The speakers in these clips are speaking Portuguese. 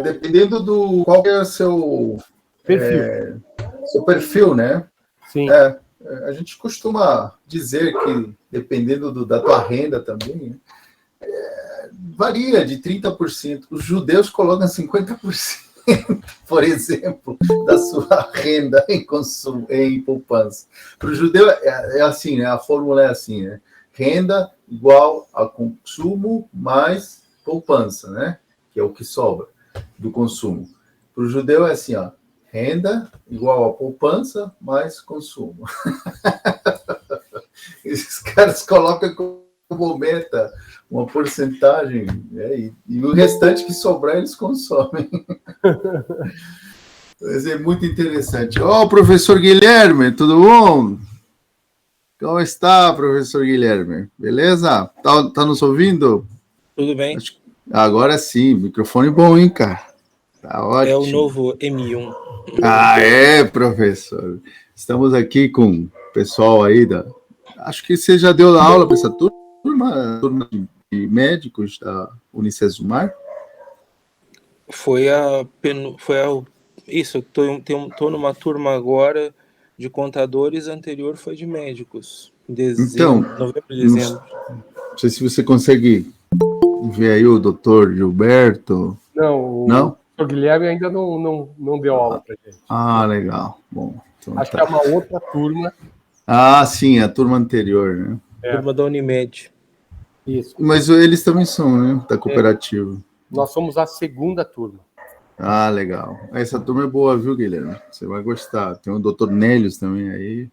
dependendo do qual é o seu perfil, né? Sim. A gente costuma dizer que, dependendo da tua renda também, varia de 30%. Os judeus colocam 50%, por exemplo, da sua renda em consumo, em poupança. Para o judeu é assim, né? A fórmula é assim, né? Renda igual a consumo mais poupança, né? Que é o que sobra do consumo. Para o judeu é assim, ó, renda igual a poupança mais consumo. Esses caras colocam como meta uma porcentagem, né? E o restante que sobrar eles consomem. Mas é muito interessante. Professor Guilherme, tudo bom? Como está, professor Guilherme? Beleza? Tá nos ouvindo? Tudo bem. Agora sim, microfone bom, hein, cara? Tá ótimo. É o novo M1. Professor. Estamos aqui com o pessoal aí Acho que você já deu aula para essa turma de médicos da Unicesumar? Isso, tô numa turma agora de contadores, anterior foi de médicos. Novembro e dezembro. Não sei se você consegue ver aí o doutor Gilberto. Não? O Guilherme ainda não deu aula para gente. Legal. Bom, então acho que é uma outra turma. Sim, a turma anterior, né? Turma da Unimed. Isso. Mas eles também são, né? Da cooperativa. Nós somos a segunda turma. Legal. Essa turma é boa, viu, Guilherme? Você vai gostar. Tem o doutor Nélios também aí.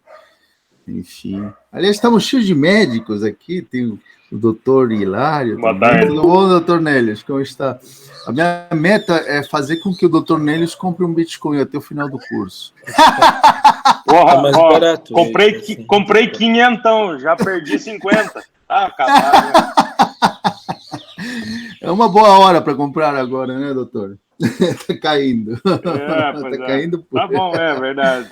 Enfim. Aliás, estamos cheios de médicos aqui. Tem o doutor Hilário. Boa tarde. Tudo bom, doutor Nélios? Como está? A minha meta é fazer com que o doutor Nélios compre um Bitcoin até o final do curso. Porra, mais barato. Comprei 500, já perdi 50. Caralho. É uma boa hora para comprar agora, né, doutor? Tá caindo. Caindo. Tá bom, é verdade.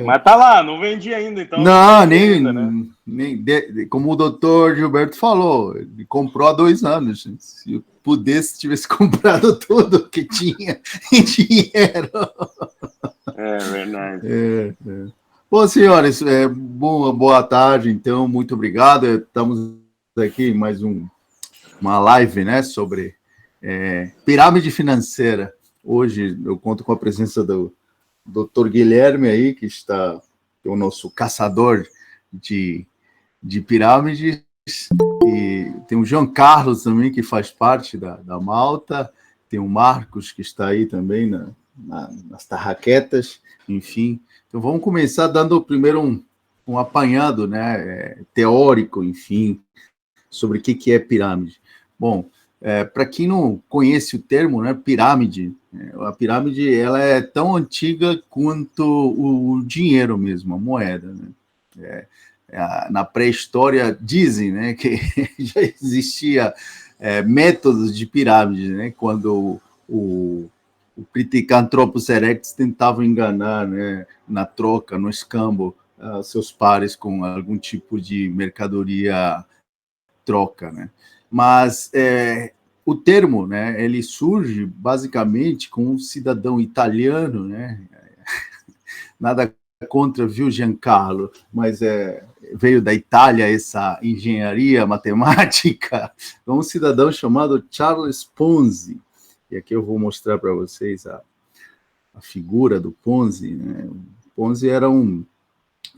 Mas tá lá, não vendi ainda, então. Não, nem como o doutor Gilberto falou, ele comprou há 2 anos. Se eu pudesse, tivesse comprado tudo que tinha em dinheiro. É verdade. Bom, senhores, boa tarde, então, muito obrigado. Estamos aqui em mais uma live, né, sobre pirâmide financeira. Hoje eu conto com a presença do Dr. Guilherme aí, que é o nosso caçador de pirâmides, e tem o João Carlos também, que faz parte da Malta, tem o Marcos, que está aí também nas tarraquetas, enfim. Então vamos começar dando primeiro um apanhado, né, teórico, enfim, sobre o que é pirâmide. Bom, para quem não conhece o termo, né, pirâmide, a pirâmide ela é tão antiga quanto o dinheiro mesmo, a moeda. Né? Na pré-história dizem, né, que já existia métodos de pirâmide, né, quando o Pithecanthropus erectus tentava enganar, né, na troca, no escambo, seus pares com algum tipo de mercadoria troca, né? Mas o termo, né, ele surge basicamente com um cidadão italiano, né? Nada contra, viu, Giancarlo, mas veio da Itália essa engenharia matemática, um cidadão chamado Charles Ponzi. E aqui eu vou mostrar para vocês a figura do Ponzi. Né? O Ponzi era um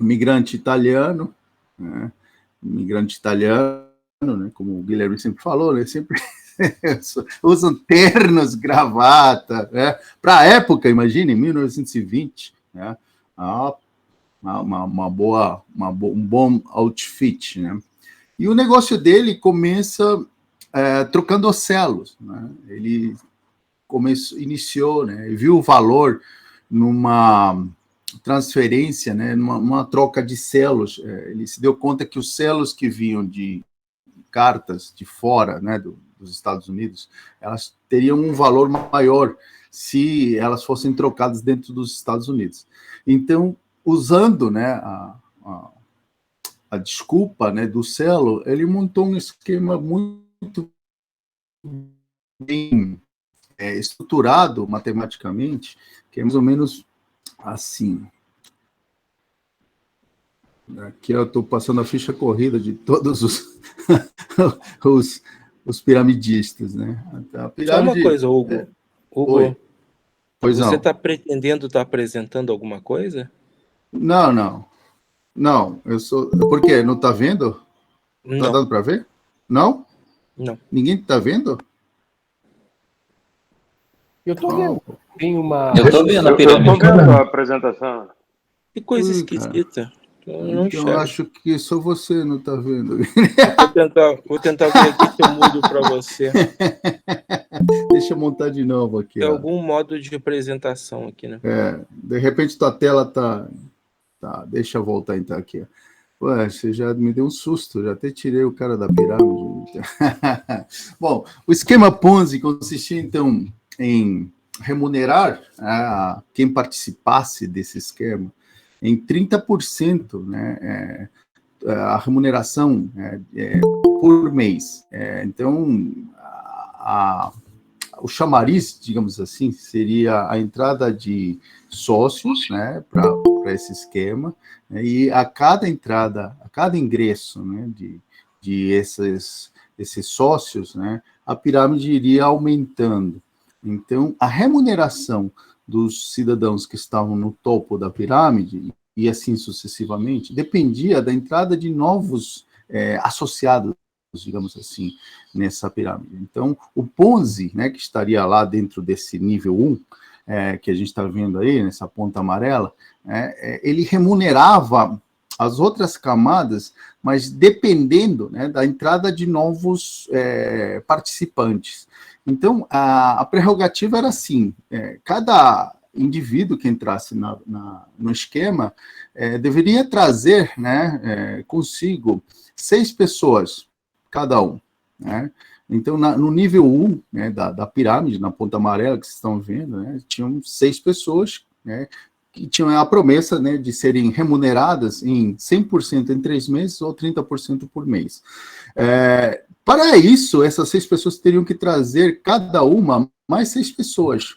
imigrante italiano, né? Né, como o Guilherme sempre falou, né, sempre usam ternos, gravata, né, para a época, imagine, em 1920, né, um bom outfit, né, e o negócio dele começa trocando ocelos, né, ele iniciou, né, viu o valor numa transferência, né, numa troca de selos. Ele se deu conta que os selos que vinham de cartas de fora, né, dos Estados Unidos, elas teriam um valor maior se elas fossem trocadas dentro dos Estados Unidos. Então, usando, né, a desculpa, né, do selo, ele montou um esquema muito bem estruturado matematicamente, que é mais ou menos assim. Aqui eu estou passando a ficha corrida de todos os piramidistas, né? A pirâmide, só uma coisa, Hugo. Hugo, pois você não. está pretendendo estar apresentando alguma coisa? Não. Eu sou. Por quê? Não está vendo? Está Não, dando para ver? Não? não. Ninguém está vendo? Eu tô vendo. Tem uma. Eu tô vendo a Eu pirâmide. tô vendo a apresentação. Que coisa Cara. esquisita. Eu não Então, enxergo. eu acho que só você não está vendo. Vou tentar ver aqui se eu mudo para você. Deixa eu montar de novo aqui. Tem Ó. algum modo de apresentação aqui, né? De repente tua tela tá. Deixa eu voltar então aqui. Ué, você já me deu um susto, já até tirei o cara da pirâmide. Bom, o esquema Ponzi consistia então em remunerar quem participasse desse esquema em 30%, né, a remuneração por mês. Então, o chamariz, digamos assim, seria a entrada de sócios, né, para esse esquema, né, e a cada entrada, a cada ingresso, né, de esses sócios, né, a pirâmide iria aumentando. Então, a remuneração dos cidadãos que estavam no topo da pirâmide, e assim sucessivamente, dependia da entrada de novos associados, digamos assim, nessa pirâmide. Então, o Ponzi, né, que estaria lá dentro desse nível 1, que a gente está vendo aí, nessa ponta amarela, ele remunerava as outras camadas, mas dependendo, né, da entrada de novos participantes. Então, a prerrogativa era assim, cada indivíduo que entrasse no esquema deveria trazer, né, consigo 6 pessoas, cada um, né? Então, no nível 1, né, da pirâmide, na ponta amarela que vocês estão vendo, né, tinham 6 pessoas, né, que tinham a promessa, né, de serem remuneradas em 100% em 3 meses ou 30% por mês. Para isso, essas 6 pessoas teriam que trazer, cada uma, mais 6 pessoas.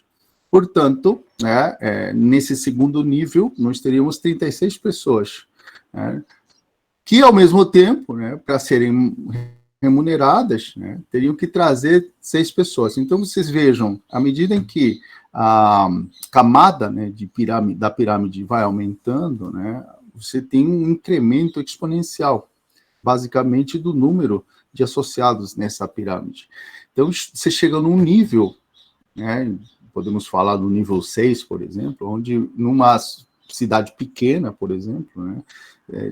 Portanto, né, nesse segundo nível, nós teríamos 36 pessoas, né, que, ao mesmo tempo, né, para serem remuneradas, né, teriam que trazer 6 pessoas. Então, vocês vejam, à medida em que a camada, né, da pirâmide vai aumentando, né, você tem um incremento exponencial, basicamente, do número de associados nessa pirâmide. Então, você chega num nível, né, podemos falar do nível 6, por exemplo, onde numa cidade pequena, por exemplo, né,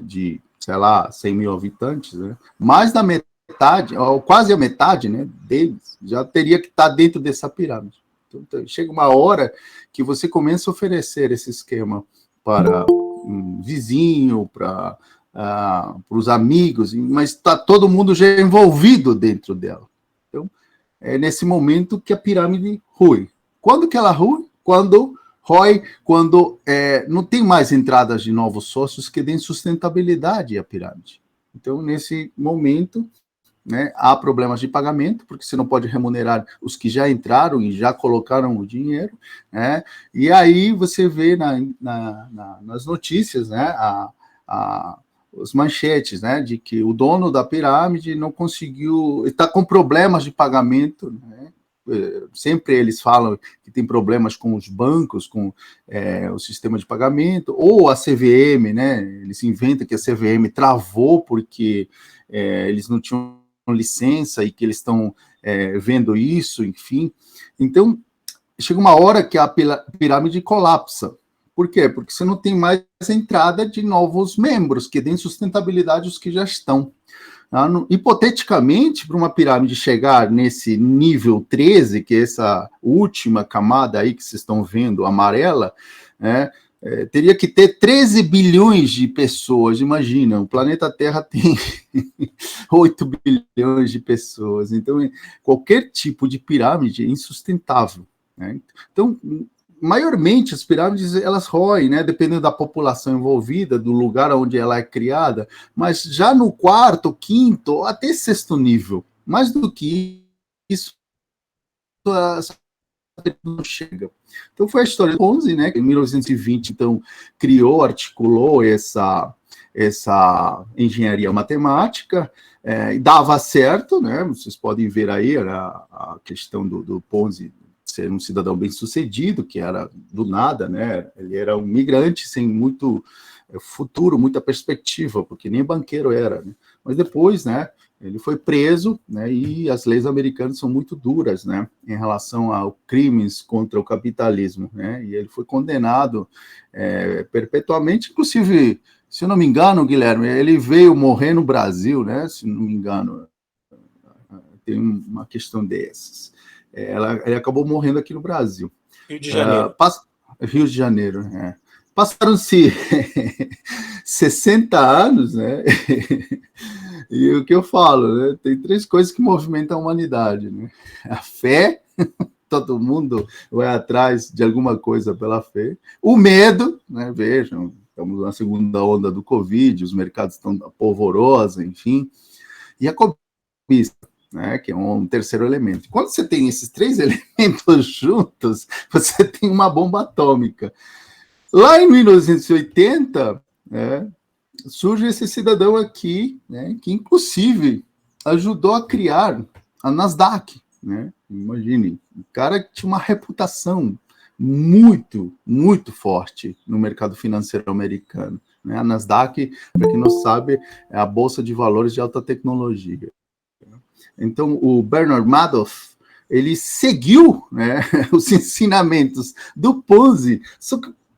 de, sei lá, 100 mil habitantes, né, mais da metade, ou quase a metade, né, deles já teria que estar dentro dessa pirâmide. Então, chega uma hora que você começa a oferecer esse esquema para um vizinho, para os amigos, mas está todo mundo já envolvido dentro dela. Então, é nesse momento que a pirâmide rui. Quando que ela rui? Quando não tem mais entradas de novos sócios que deem sustentabilidade à pirâmide. Então, nesse momento, né, há problemas de pagamento, porque você não pode remunerar os que já entraram e já colocaram o dinheiro, né, e aí você vê nas notícias, né, os manchetes, né, de que o dono da pirâmide não conseguiu, está com problemas de pagamento, né, sempre eles falam que tem problemas com os bancos, com o sistema de pagamento, ou a CVM, né, eles inventam que a CVM travou porque eles não tinham licença e que eles estão vendo isso, enfim. Então, chega uma hora que a pirâmide colapsa. Por quê? Porque você não tem mais entrada de novos membros que deem sustentabilidade aos que já estão. Hipoteticamente, para uma pirâmide chegar nesse nível 13, que é essa última camada aí que vocês estão vendo, amarela, né, teria que ter 13 bilhões de pessoas. Imagina, o planeta Terra tem 8 bilhões de pessoas. Então, qualquer tipo de pirâmide é insustentável, né? Então, maiormente, as pirâmides, elas roem, né, dependendo da população envolvida, do lugar onde ela é criada, mas já no quarto, quinto, até sexto nível, mais do que isso, não chega. Então foi a história do Ponzi, né, que em 1920, então, articulou essa engenharia matemática, e dava certo, né, vocês podem ver aí a questão do Ponzi ser um cidadão bem-sucedido, que era do nada, né, ele era um migrante sem muito futuro, muita perspectiva, porque nem banqueiro era, né, mas depois, né, ele foi preso, né, e as leis americanas são muito duras, né, em relação a crimes contra o capitalismo, né, e ele foi condenado perpetuamente, inclusive, se eu não me engano, Guilherme, ele veio morrer no Brasil, né, se não me engano, tem uma questão dessas. Ele acabou morrendo aqui no Brasil. Rio de Janeiro. Rio de Janeiro, Passaram-se 60 anos, né? E o que eu falo, né? Tem 3 coisas que movimentam a humanidade, né? A fé, todo mundo vai atrás de alguma coisa pela fé. O medo, né? Vejam, estamos na segunda onda do Covid, os mercados estão polvorosos, enfim. E a cobiça, né, que é um terceiro elemento. Quando você tem esses 3 elementos juntos, você tem uma bomba atômica. Lá em 1980, né, surge esse cidadão aqui, né, que inclusive ajudou a criar a Nasdaq, né? Imagine, o cara tinha uma reputação muito, muito forte no mercado financeiro americano, né? A Nasdaq, para quem não sabe, é a bolsa de valores de alta tecnologia. Então, o Bernard Madoff, ele seguiu, né, os ensinamentos do Ponzi,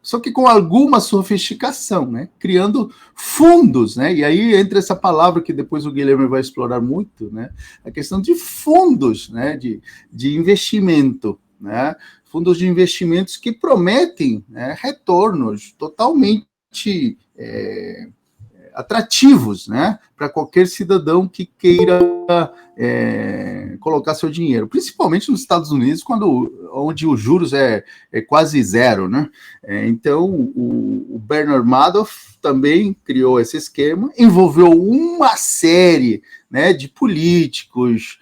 só que com alguma sofisticação, né, criando fundos, né, e aí entra essa palavra que depois o Guilherme vai explorar muito, né, a questão de fundos, né, de investimento, né, fundos de investimentos que prometem, né, retornos totalmente atrativos, né, para qualquer cidadão que queira colocar seu dinheiro, principalmente nos Estados Unidos, onde os juros é quase zero, né? Então, o Bernard Madoff também criou esse esquema, envolveu uma série, né, de políticos,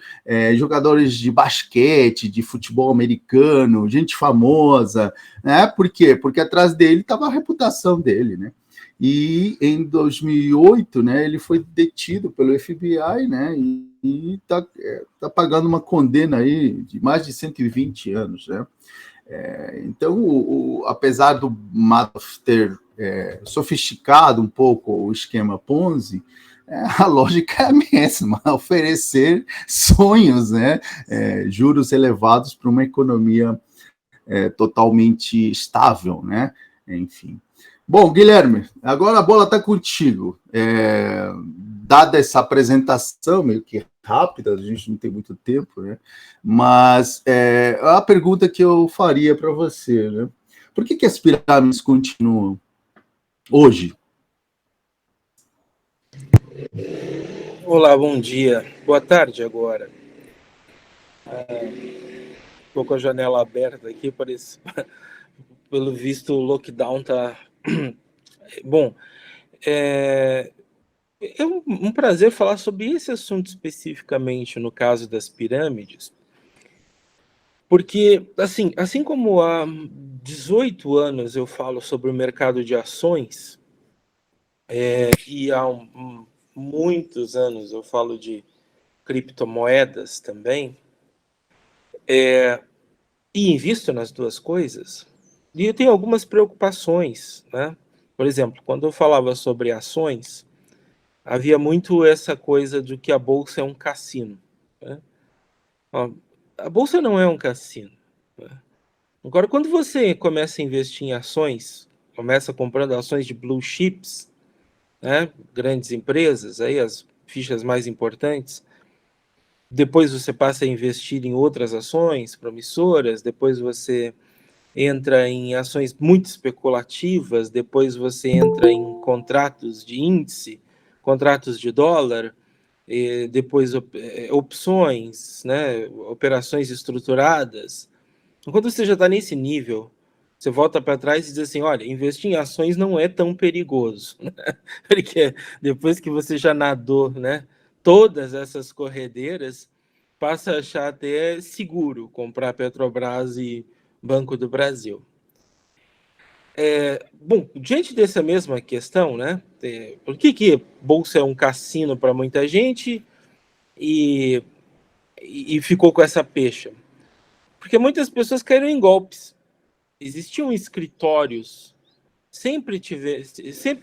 jogadores de basquete, de futebol americano, gente famosa, né? Por quê? Porque atrás dele estava a reputação dele, né? E em 2008, né, ele foi detido pelo FBI, né, e está pagando uma condena aí de mais de 120 anos, né? Então, apesar do Madoff ter sofisticado um pouco o esquema Ponzi, a lógica é a mesma, oferecer sonhos, né, juros elevados para uma economia totalmente estável, né? Enfim. Bom, Guilherme, agora a bola está contigo. Dada essa apresentação meio que rápida, a gente não tem muito tempo, né? Mas a pergunta que eu faria para você, né? Por que as pirâmides continuam hoje? Olá, bom dia. Boa tarde agora. Estou com a janela aberta aqui, parece... Pelo visto o lockdown está... Bom, é um prazer falar sobre esse assunto especificamente no caso das pirâmides, porque, assim como há 18 anos eu falo sobre o mercado de ações, e há muitos anos eu falo de criptomoedas também, e invisto nas duas coisas, e eu tenho algumas preocupações, né? Por exemplo, quando eu falava sobre ações, havia muito essa coisa de que a bolsa é um cassino, né? A bolsa não é um cassino, né? Agora, quando você começa a investir em ações, começa comprando ações de blue chips, né, grandes empresas, aí as fichas mais importantes, depois você passa a investir em outras ações promissoras, depois você entra em ações muito especulativas, depois você entra em contratos de índice, contratos de dólar, depois opções, né, operações estruturadas. Quando você já está nesse nível, você volta para trás e diz assim, olha, investir em ações não é tão perigoso, né? Porque depois que você já nadou, né, todas essas corredeiras, passa a achar até seguro comprar Petrobras e Banco do Brasil. Bom, diante dessa mesma questão, né? Por que Bolsa é um cassino para muita gente e ficou com essa pecha? Porque muitas pessoas caíram em golpes. Existiam escritórios, sempre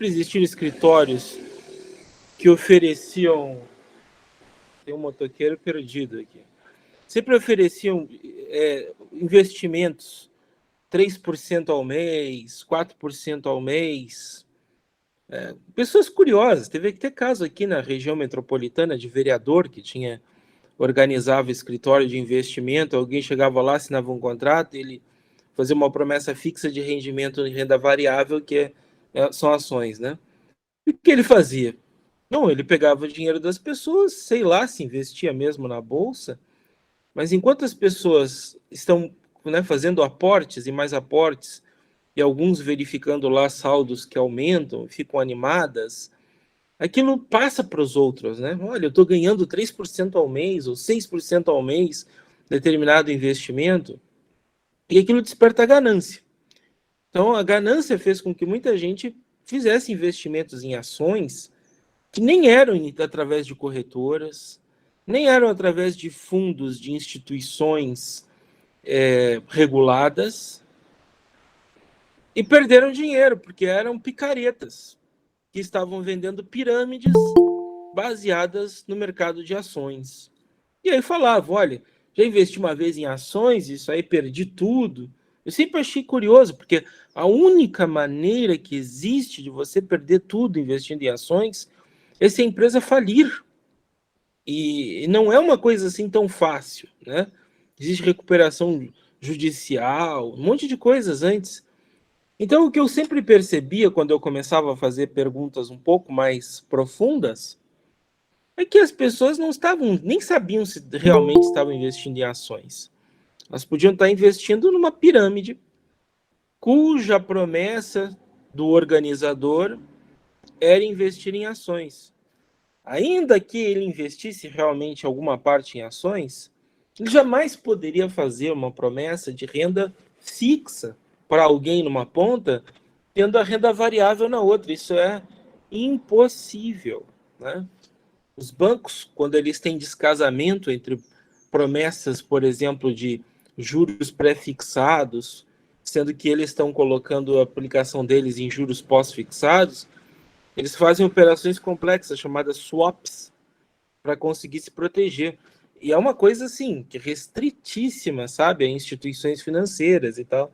existiram escritórios que ofereciam... Tem um motoqueiro perdido aqui. Sempre ofereciam investimentos 3% ao mês, 4% ao mês. Pessoas curiosas. Teve que ter caso aqui na região metropolitana de vereador que organizava escritório de investimento. Alguém chegava lá, assinava um contrato, ele fazia uma promessa fixa de rendimento em renda variável, que são ações, né? E o que ele fazia? Não, ele pegava o dinheiro das pessoas, sei lá se investia mesmo na bolsa, mas enquanto as pessoas estão, né, fazendo aportes e mais aportes, e alguns verificando lá saldos que aumentam, ficam animadas, aquilo passa para os outros, né? Olha, eu estou ganhando 3% ao mês ou 6% ao mês determinado investimento, e aquilo desperta a ganância. Então, a ganância fez com que muita gente fizesse investimentos em ações que nem eram através de corretoras, nem eram através de fundos de instituições reguladas, e perderam dinheiro, porque eram picaretas que estavam vendendo pirâmides baseadas no mercado de ações. E aí falavam, olha, já investi uma vez em ações, isso aí perdi tudo. Eu sempre achei curioso, porque a única maneira que existe de você perder tudo investindo em ações é se a empresa falir. E não é uma coisa assim tão fácil, né? Existe recuperação judicial, um monte de coisas antes. Então, o que eu sempre percebia quando eu começava a fazer perguntas um pouco mais profundas é que as pessoas nem sabiam se realmente estavam investindo em ações. Elas podiam estar investindo numa pirâmide cuja promessa do organizador era investir em ações. Ainda que ele investisse realmente alguma parte em ações, ele jamais poderia fazer uma promessa de renda fixa para alguém numa ponta, tendo a renda variável na outra. Isso é impossível, né? Os bancos, quando eles têm descasamento entre promessas, por exemplo, de juros pré-fixados, sendo que eles estão colocando a aplicação deles em juros pós-fixados, eles fazem operações complexas chamadas swaps para conseguir se proteger. E é uma coisa assim, que é restritíssima, sabe, a instituições financeiras e tal.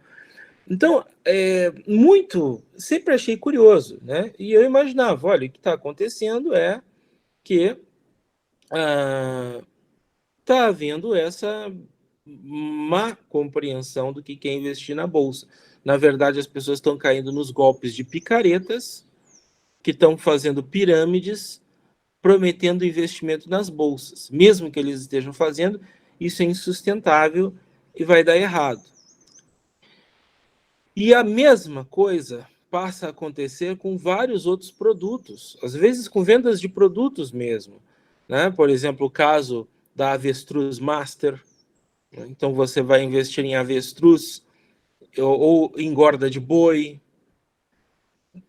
Então, sempre achei curioso, né? E eu imaginava, olha, o que está acontecendo é que está havendo essa má compreensão do que é investir na bolsa. Na verdade, as pessoas estão caindo nos golpes de picaretas, que estão fazendo pirâmides, prometendo investimento nas bolsas. Mesmo que eles estejam fazendo, isso é insustentável e vai dar errado. E a mesma coisa passa a acontecer com vários outros produtos, às vezes com vendas de produtos mesmo, né? Por exemplo, o caso da Avestruz Master. Então, você vai investir em avestruz ou engorda de boi.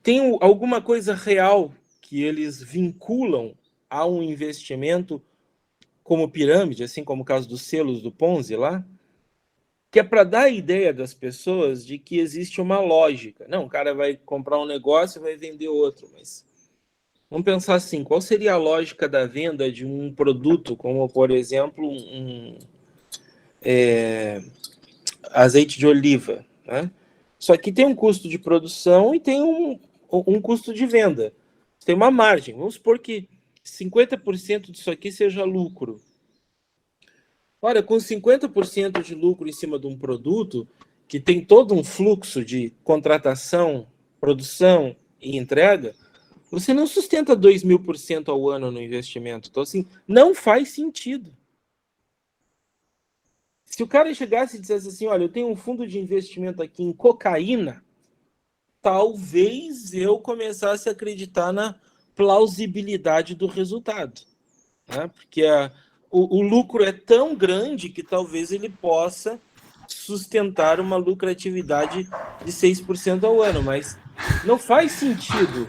Tem alguma coisa real que eles vinculam a um investimento como pirâmide, assim como o caso dos selos do Ponzi lá, que é para dar a ideia das pessoas de que existe uma lógica. Não, o cara vai comprar um negócio e vai vender outro, mas vamos pensar assim, qual seria a lógica da venda de um produto como, por exemplo, azeite de oliva, né? Só que tem um custo de produção e tem um custo de venda. Tem uma margem. Vamos supor que 50% disso aqui seja lucro. Olha, com 50% de lucro em cima de um produto que tem todo um fluxo de contratação, produção e entrega, você não sustenta 2.000% ao ano no investimento. Então, assim, não faz sentido. Se o cara chegasse e dissesse assim, olha, eu tenho um fundo de investimento aqui em cocaína, talvez eu começasse a acreditar na plausibilidade do resultado, né? Porque o lucro é tão grande que talvez ele possa sustentar uma lucratividade de 6% ao ano, mas não faz sentido.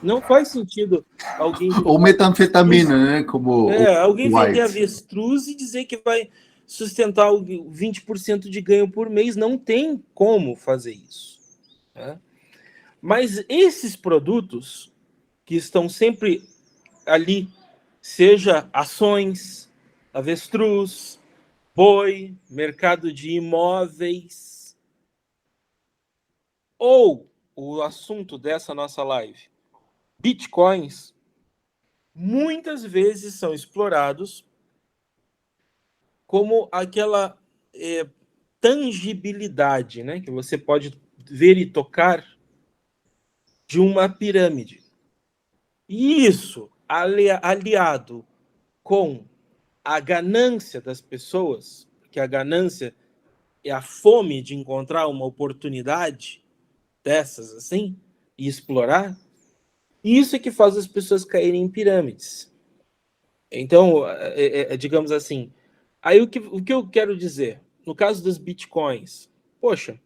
Não faz sentido alguém Ou metanfetamina, né? Como alguém vender White. avestruz e dizer que vai sustentar o 20% de ganho por mês. Não tem como fazer isso. Né? Mas esses produtos que estão sempre ali, seja ações, avestruz, boi, mercado de imóveis, ou o assunto dessa nossa live, bitcoins, muitas vezes são explorados como aquela tangibilidade, né, que você pode ver e tocar de uma pirâmide. E isso, aliado com a ganância das pessoas, que a ganância é a fome de encontrar uma oportunidade dessas assim e explorar, isso é que faz as pessoas caírem em pirâmides. Então, digamos assim, aí o que eu quero dizer, no caso dos bitcoins, poxa,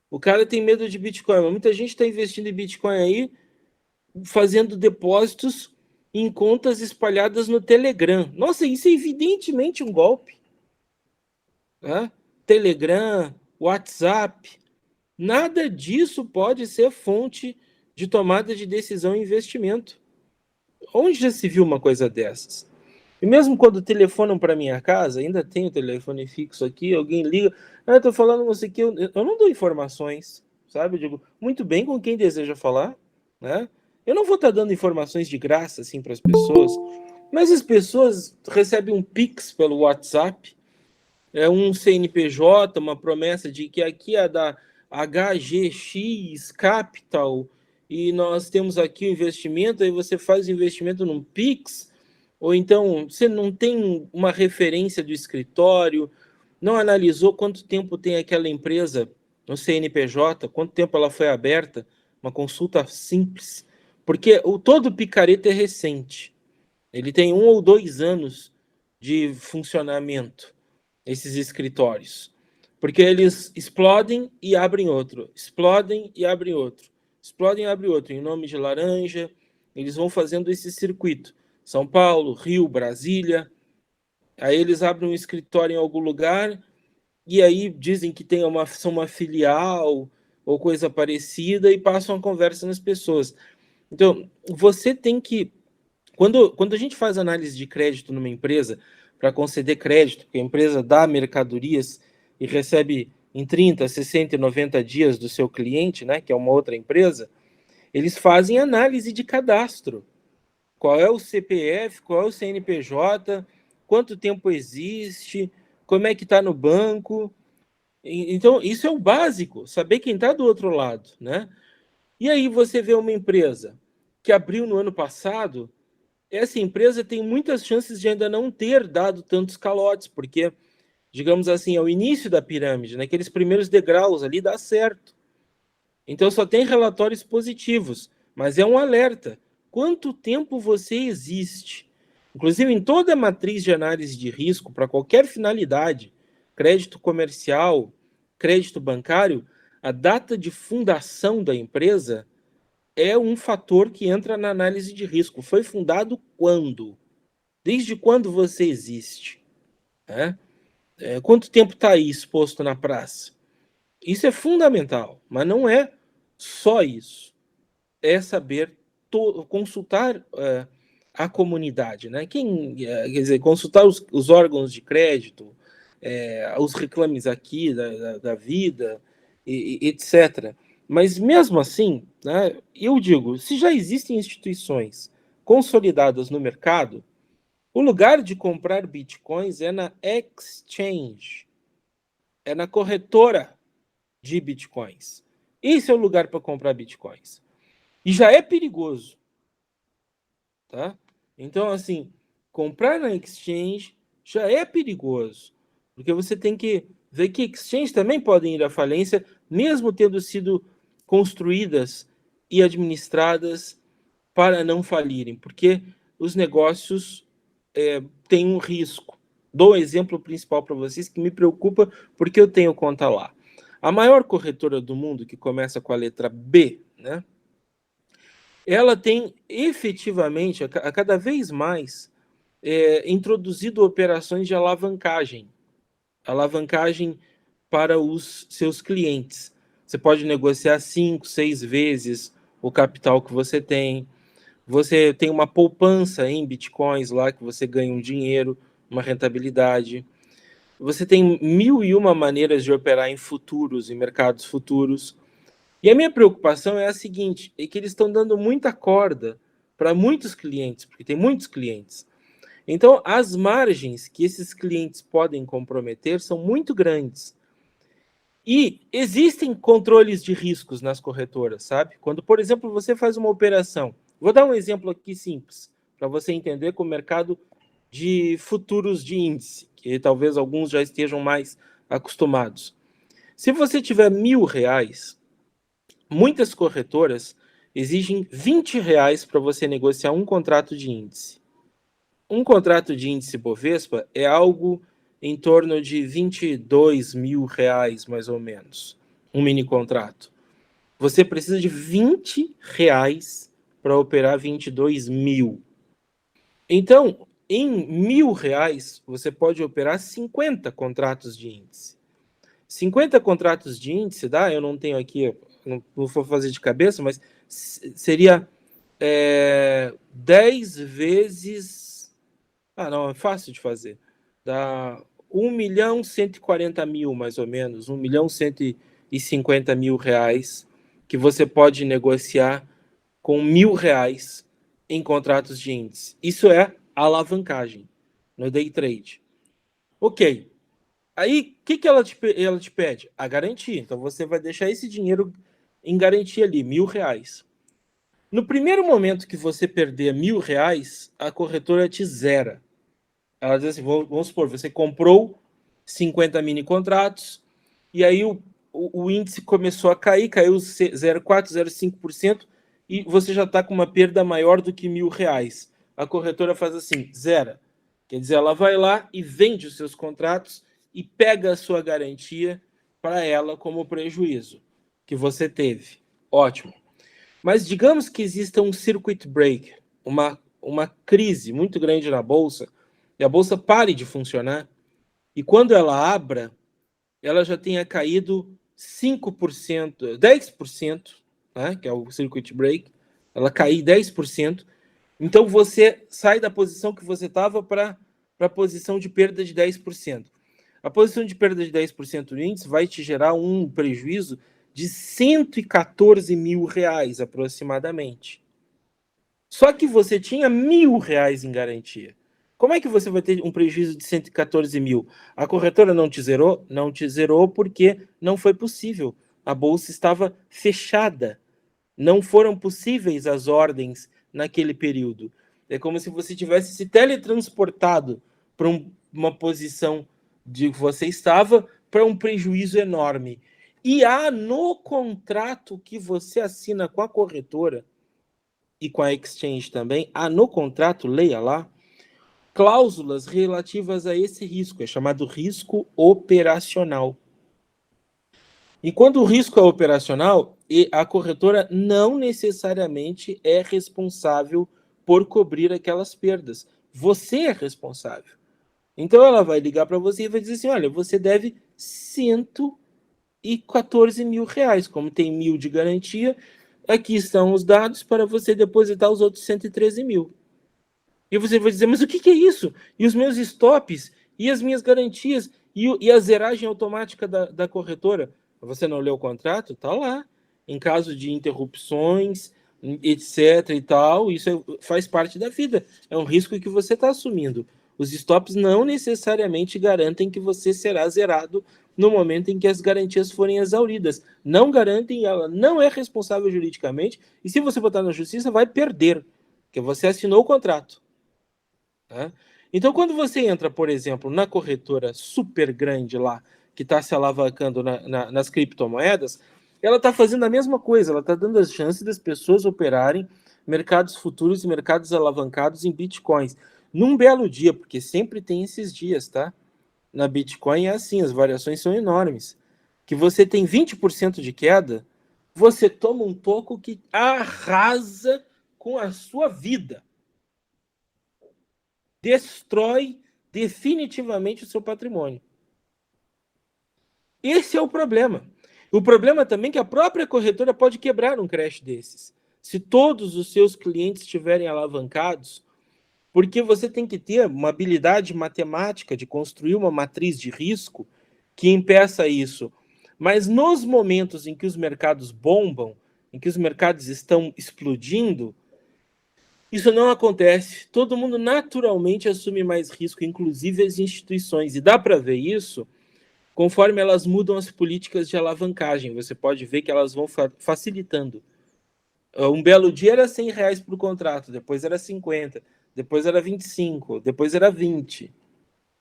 o cara tem medo de bitcoin, mas muita gente está investindo em bitcoin aí, fazendo depósitos em contas espalhadas no Telegram. Nossa, isso é evidentemente um golpe. Né? Telegram, WhatsApp, nada disso pode ser fonte de tomada de decisão e investimento. Onde já se viu uma coisa dessas? E mesmo quando telefonam para minha casa, ainda tenho telefone fixo aqui, alguém liga, eu tô falando você que eu não dou informações, sabe? Eu digo, muito bem com quem deseja falar, né? Eu não vou estar dando informações de graça assim para as pessoas, mas as pessoas recebem um Pix pelo WhatsApp, um CNPJ, uma promessa de que aqui é da HGX Capital e nós temos aqui o investimento, aí você faz o investimento num Pix, ou então você não tem uma referência do escritório, não analisou quanto tempo tem aquela empresa no CNPJ, quanto tempo ela foi aberta, uma consulta simples, porque todo picareta é recente, ele tem 1 ou 2 anos de funcionamento, esses escritórios, porque eles explodem e abrem outro, explodem e abrem outro, explodem e abrem outro, em nome de laranja, eles vão fazendo esse circuito, São Paulo, Rio, Brasília, aí eles abrem um escritório em algum lugar, e aí dizem que são uma filial, ou coisa parecida, e passam a conversa nas pessoas. Então, você tem que, quando a gente faz análise de crédito numa empresa, para conceder crédito, porque a empresa dá mercadorias e recebe em 30, 60 e 90 dias do seu cliente, né, que é uma outra empresa, eles fazem análise de cadastro. Qual é o CPF, qual é o CNPJ, quanto tempo existe, como é que está no banco. Então, isso é o básico, saber quem está do outro lado, né? E aí você vê uma empresa que abriu no ano passado, essa empresa tem muitas chances de ainda não ter dado tantos calotes, porque, digamos assim, é o início da pirâmide, naqueles primeiros degraus ali dá certo. Então só tem relatórios positivos, mas é um alerta. Quanto tempo você existe? Inclusive, em toda a matriz de análise de risco, para qualquer finalidade, crédito comercial, crédito bancário, a data de fundação da empresa é um fator que entra na análise de risco. Foi fundado quando? Desde quando você existe? Quanto tempo está aí exposto na praça? Isso é fundamental, mas não é só isso. É saber consultar a comunidade, né? Quer dizer, consultar os órgãos de crédito, os reclames aqui da vida, etc. Mas mesmo assim, né, eu digo, se já existem instituições consolidadas no mercado, o lugar de comprar bitcoins é na exchange, é na corretora de bitcoins. Esse é o lugar para comprar bitcoins. E já é perigoso, tá? Então, assim, comprar na exchange já é perigoso, porque você tem que ver que exchanges também podem ir à falência, mesmo tendo sido construídas e administradas para não falirem, porque os negócios tem um risco. Dou um exemplo principal para vocês que me preocupa porque eu tenho conta lá. A maior corretora do mundo, que começa com a letra B, né? Ela tem efetivamente, a cada vez mais, introduzido operações de alavancagem para os seus clientes. Você pode negociar 5, 6 vezes o capital que você tem. Você tem uma poupança em bitcoins lá, que você ganha um dinheiro, uma rentabilidade. Você tem 1001 maneiras de operar em futuros, em mercados futuros. E a minha preocupação é a seguinte, é que eles estão dando muita corda para muitos clientes, porque tem muitos clientes. Então, as margens que esses clientes podem comprometer são muito grandes. E existem controles de riscos nas corretoras, sabe? Quando, por exemplo, você faz uma operação, vou dar um exemplo aqui simples, para você entender com o mercado de futuros de índice, que talvez alguns já estejam mais acostumados. Se você tiver R$1.000, muitas corretoras exigem R$20 para você negociar um contrato de índice. Um contrato de índice Bovespa é algo em torno de R$22.000, mais ou menos, um mini contrato. Você precisa de R$20 para operar 22 mil. Então, em R$1.000, você pode operar 50 contratos de índice. 50 contratos de índice, dá? Eu não tenho aqui, não vou fazer de cabeça, mas seria 10 vezes... Ah, não, é fácil de fazer. Dá 1.140.000, mais ou menos, R$1.150.000, que você pode negociar com R$1.000 em contratos de índice. Isso é alavancagem no day trade. Ok. Aí, o que ela te pede? A garantia. Então, você vai deixar esse dinheiro em garantia ali, R$1.000. No primeiro momento que você perder R$1.000, a corretora te zera. Ela diz assim, vamos supor, você comprou 50 mini contratos e aí o índice começou a cair, caiu 0,4%, 0,5% e você já está com uma perda maior do que R$1.000. A corretora faz assim, zera. Quer dizer, ela vai lá e vende os seus contratos e pega a sua garantia para ela como prejuízo que você teve. Ótimo. Mas digamos que exista um circuit break, uma crise muito grande na Bolsa, e a Bolsa pare de funcionar, e quando ela abra, ela já tenha caído 5%, 10%, né, que é o circuit break, ela cair 10%, então você sai da posição que você estava para a posição de perda de 10%. A posição de perda de 10% do índice vai te gerar um prejuízo de R$114 mil aproximadamente. Só que você tinha R$1.000 em garantia. Como é que você vai ter um prejuízo de 114 mil? A corretora não te zerou? Não te zerou porque não foi possível. A bolsa estava fechada. Não foram possíveis as ordens naquele período. É como se você tivesse se teletransportado para uma posição de que você estava para um prejuízo enorme. E há no contrato que você assina com a corretora e com a exchange também, há no contrato, leia lá, cláusulas relativas a esse risco, é chamado risco operacional. E quando o risco é operacional, a corretora não necessariamente é responsável por cobrir aquelas perdas. Você é responsável. Então ela vai ligar para você e vai dizer assim, olha, você deve R$114 mil, como tem 1.000 de garantia, aqui estão os dados para você depositar os outros 113 mil. E você vai dizer, mas o que é isso? E os meus stops? E as minhas garantias? E a zeragem automática da corretora? Você não leu o contrato? Está lá. Em caso de interrupções, etc. e tal, isso faz parte da vida. É um risco que você está assumindo. Os stops não necessariamente garantem que você será zerado no momento em que as garantias forem exauridas. Não garantem, ela não é responsável juridicamente. E se você botar na justiça, vai perder. Porque você assinou o contrato. Tá? Então, quando você entra, por exemplo, na corretora super grande lá, que está se alavancando nas criptomoedas, ela está fazendo a mesma coisa, ela está dando as chances das pessoas operarem mercados futuros e mercados alavancados em bitcoins. Num belo dia, porque sempre tem esses dias, tá? Na Bitcoin é assim, as variações são enormes. Que você tem 20% de queda, você toma um toco que arrasa com a sua vida. Destrói definitivamente o seu patrimônio. Esse é o problema. O problema também é que a própria corretora pode quebrar um crash desses. Se todos os seus clientes estiverem alavancados, porque você tem que ter uma habilidade matemática de construir uma matriz de risco que impeça isso. Mas nos momentos em que os mercados bombam, em que os mercados estão explodindo, isso não acontece. Todo mundo naturalmente assume mais risco, inclusive as instituições. E dá para ver isso conforme elas mudam as políticas de alavancagem. Você pode ver que elas vão facilitando. Um belo dia era R$100 por contrato, depois era 50, depois era 25, depois era 20.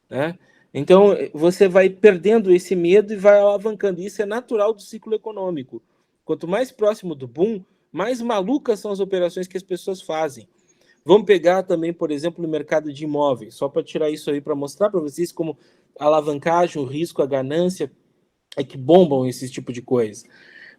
Né? Então, você vai perdendo esse medo e vai alavancando. Isso é natural do ciclo econômico. Quanto mais próximo do boom, mais malucas são as operações que as pessoas fazem. Vamos pegar também, por exemplo, no mercado de imóveis, só para tirar isso aí, para mostrar para vocês como a alavancagem, o risco, a ganância é que bombam esse tipo de coisa.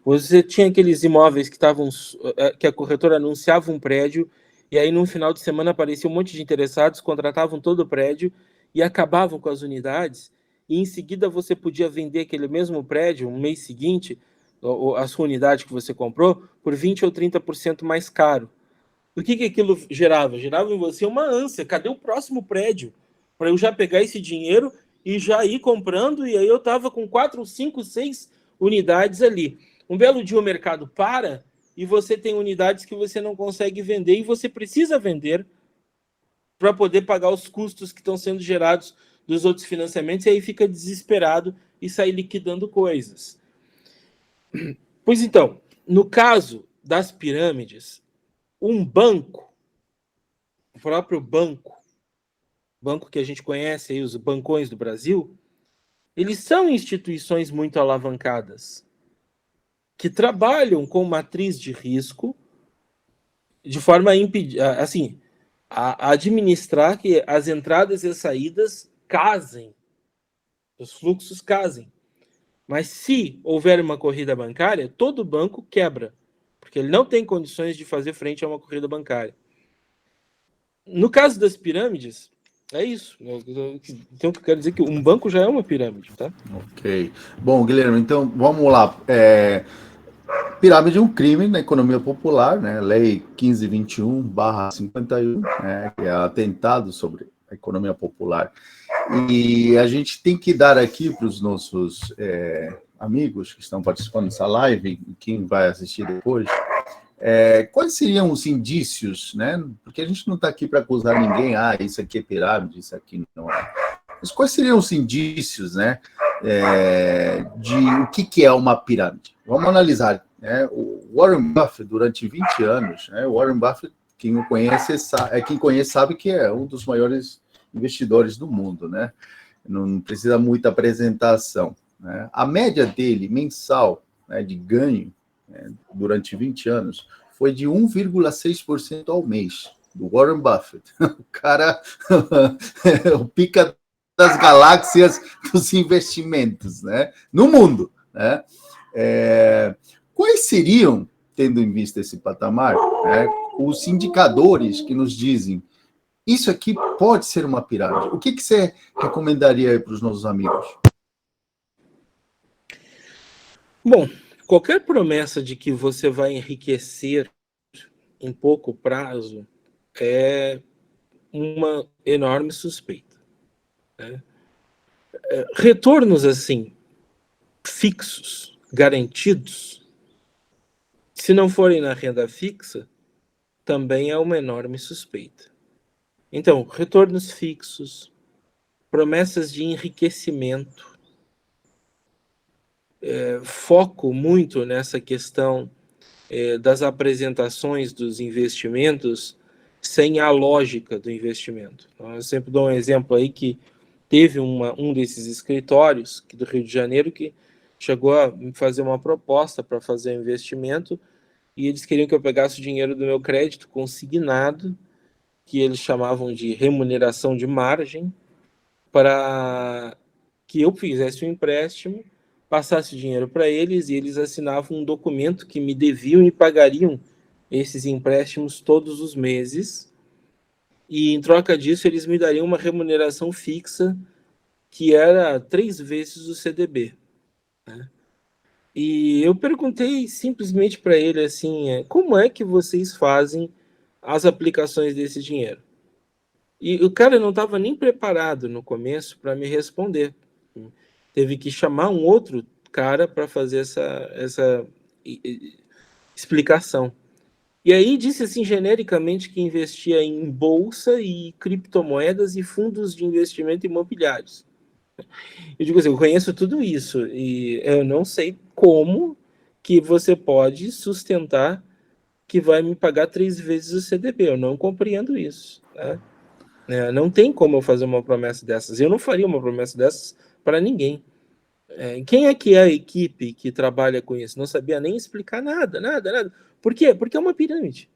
Você tinha aqueles imóveis que a corretora anunciava um prédio, e aí no final de semana aparecia um monte de interessados, contratavam todo o prédio e acabavam com as unidades, e em seguida você podia vender aquele mesmo prédio, um mês seguinte, a sua unidade que você comprou, por 20% ou 30% mais caro. O que aquilo gerava? Gerava em você uma ânsia. Cadê o próximo prédio? Para eu já pegar esse dinheiro e já ir comprando, e aí eu estava com 4, 5, 6 unidades ali. Um belo dia o mercado para e você tem unidades que você não consegue vender e você precisa vender para poder pagar os custos que estão sendo gerados dos outros financiamentos, e aí fica desesperado e sai liquidando coisas. Pois então, no caso das pirâmides, um banco, o próprio banco que a gente conhece aí, os bancões do Brasil, eles são instituições muito alavancadas, que trabalham com matriz de risco de forma a impedir, assim, a administrar que as entradas e as saídas casem, os fluxos casem. Mas se houver uma corrida bancária, todo banco quebra, porque ele não tem condições de fazer frente a uma corrida bancária. No caso das pirâmides, é isso. Então, eu quero dizer que um banco já é uma pirâmide, tá? Ok. Bom, Guilherme, então vamos lá. Pirâmide é um crime na economia popular, né? Lei 1521/51, né? Que é atentado sobre a economia popular. E a gente tem que dar aqui para os nossos amigos que estão participando dessa live, e quem vai assistir depois, quais seriam os indícios, né? Porque a gente não está aqui para acusar ninguém, isso aqui é pirâmide, isso aqui não é. Mas quais seriam os indícios, né? De o que é uma pirâmide? Vamos analisar. Né? O Warren Buffett, durante 20 anos, né? O Warren Buffett, quem conhece sabe que é um dos maiores investidores do mundo, né? Não precisa muita apresentação. Né? A média dele, mensal, né, de ganho, durante 20 anos, foi de 1,6% ao mês, do Warren Buffett. O cara, o pica das galáxias dos investimentos, né? No mundo. Né? Quais seriam, tendo em vista esse patamar, né, os indicadores que nos dizem isso aqui pode ser uma pirâmide? O que você recomendaria para os nossos amigos? Bom, qualquer promessa de que você vai enriquecer em pouco prazo é uma enorme suspeita. Né? Retornos assim, fixos, garantidos, se não forem na renda fixa, também é uma enorme suspeita. Então, retornos fixos, promessas de enriquecimento, foco muito nessa questão das apresentações dos investimentos sem a lógica do investimento. Então, eu sempre dou um exemplo aí que teve um desses escritórios do Rio de Janeiro que chegou a me fazer uma proposta para fazer um investimento e eles queriam que eu pegasse o dinheiro do meu crédito consignado que eles chamavam de remuneração de margem, para que eu fizesse um empréstimo, passasse dinheiro para eles e eles assinavam um documento que me deviam e pagariam esses empréstimos todos os meses, e em troca disso eles me dariam uma remuneração fixa que era 3 vezes o CDB, né? E eu perguntei simplesmente para ele assim, como é que vocês fazem as aplicações desse dinheiro? E o cara não estava nem preparado no começo para me responder. Teve que chamar um outro cara para fazer essa explicação. E aí disse assim genericamente que investia em bolsa e criptomoedas e fundos de investimento imobiliários. Eu digo assim, eu conheço tudo isso e eu não sei como que você pode sustentar que vai me pagar 3 vezes o CDB. Eu não compreendo isso, né? Não tem como eu fazer uma promessa dessas. Eu não faria uma promessa dessas para ninguém. Quem é que é a equipe que trabalha com isso? Não sabia nem explicar nada. Por quê? Porque é uma pirâmide,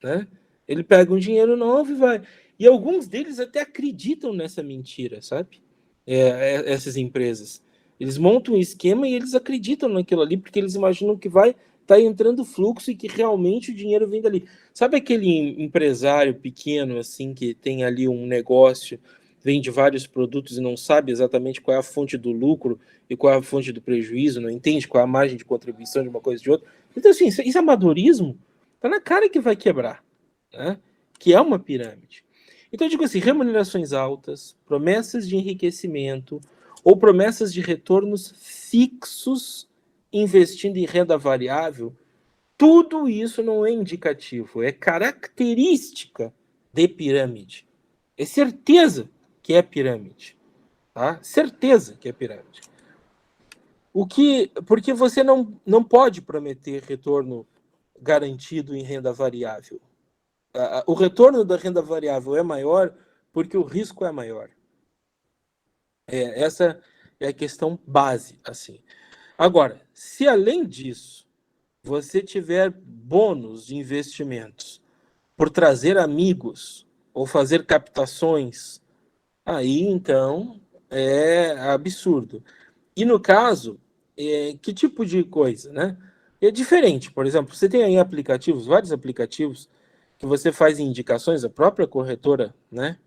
né? Ele pega um dinheiro novo e vai. E alguns deles até acreditam nessa mentira, sabe? Essas empresas. Eles montam um esquema e eles acreditam naquilo ali porque eles imaginam que vai estar entrando fluxo e que realmente o dinheiro vem dali. Sabe aquele empresário pequeno assim que tem ali um negócio, vende vários produtos e não sabe exatamente qual é a fonte do lucro e qual é a fonte do prejuízo, não entende qual é a margem de contribuição de uma coisa e de outra? Então, assim, isso é amadorismo, tá na cara que vai quebrar, né? Que é uma pirâmide. Então, eu digo assim, remunerações altas, promessas de enriquecimento ou promessas de retornos fixos investindo em renda variável, tudo isso não é indicativo, é característica de pirâmide. É certeza que é pirâmide, tá? Certeza que é pirâmide. Porque você não pode prometer retorno garantido em renda variável. O retorno da renda variável é maior porque o risco é maior. Essa é a questão base, assim. Agora, se além disso você tiver bônus de investimentos por trazer amigos ou fazer captações, aí então é absurdo. E no caso, que tipo de coisa, né? É diferente. Por exemplo, você tem aí aplicativos, vários aplicativos que você faz indicações, a própria corretora, né?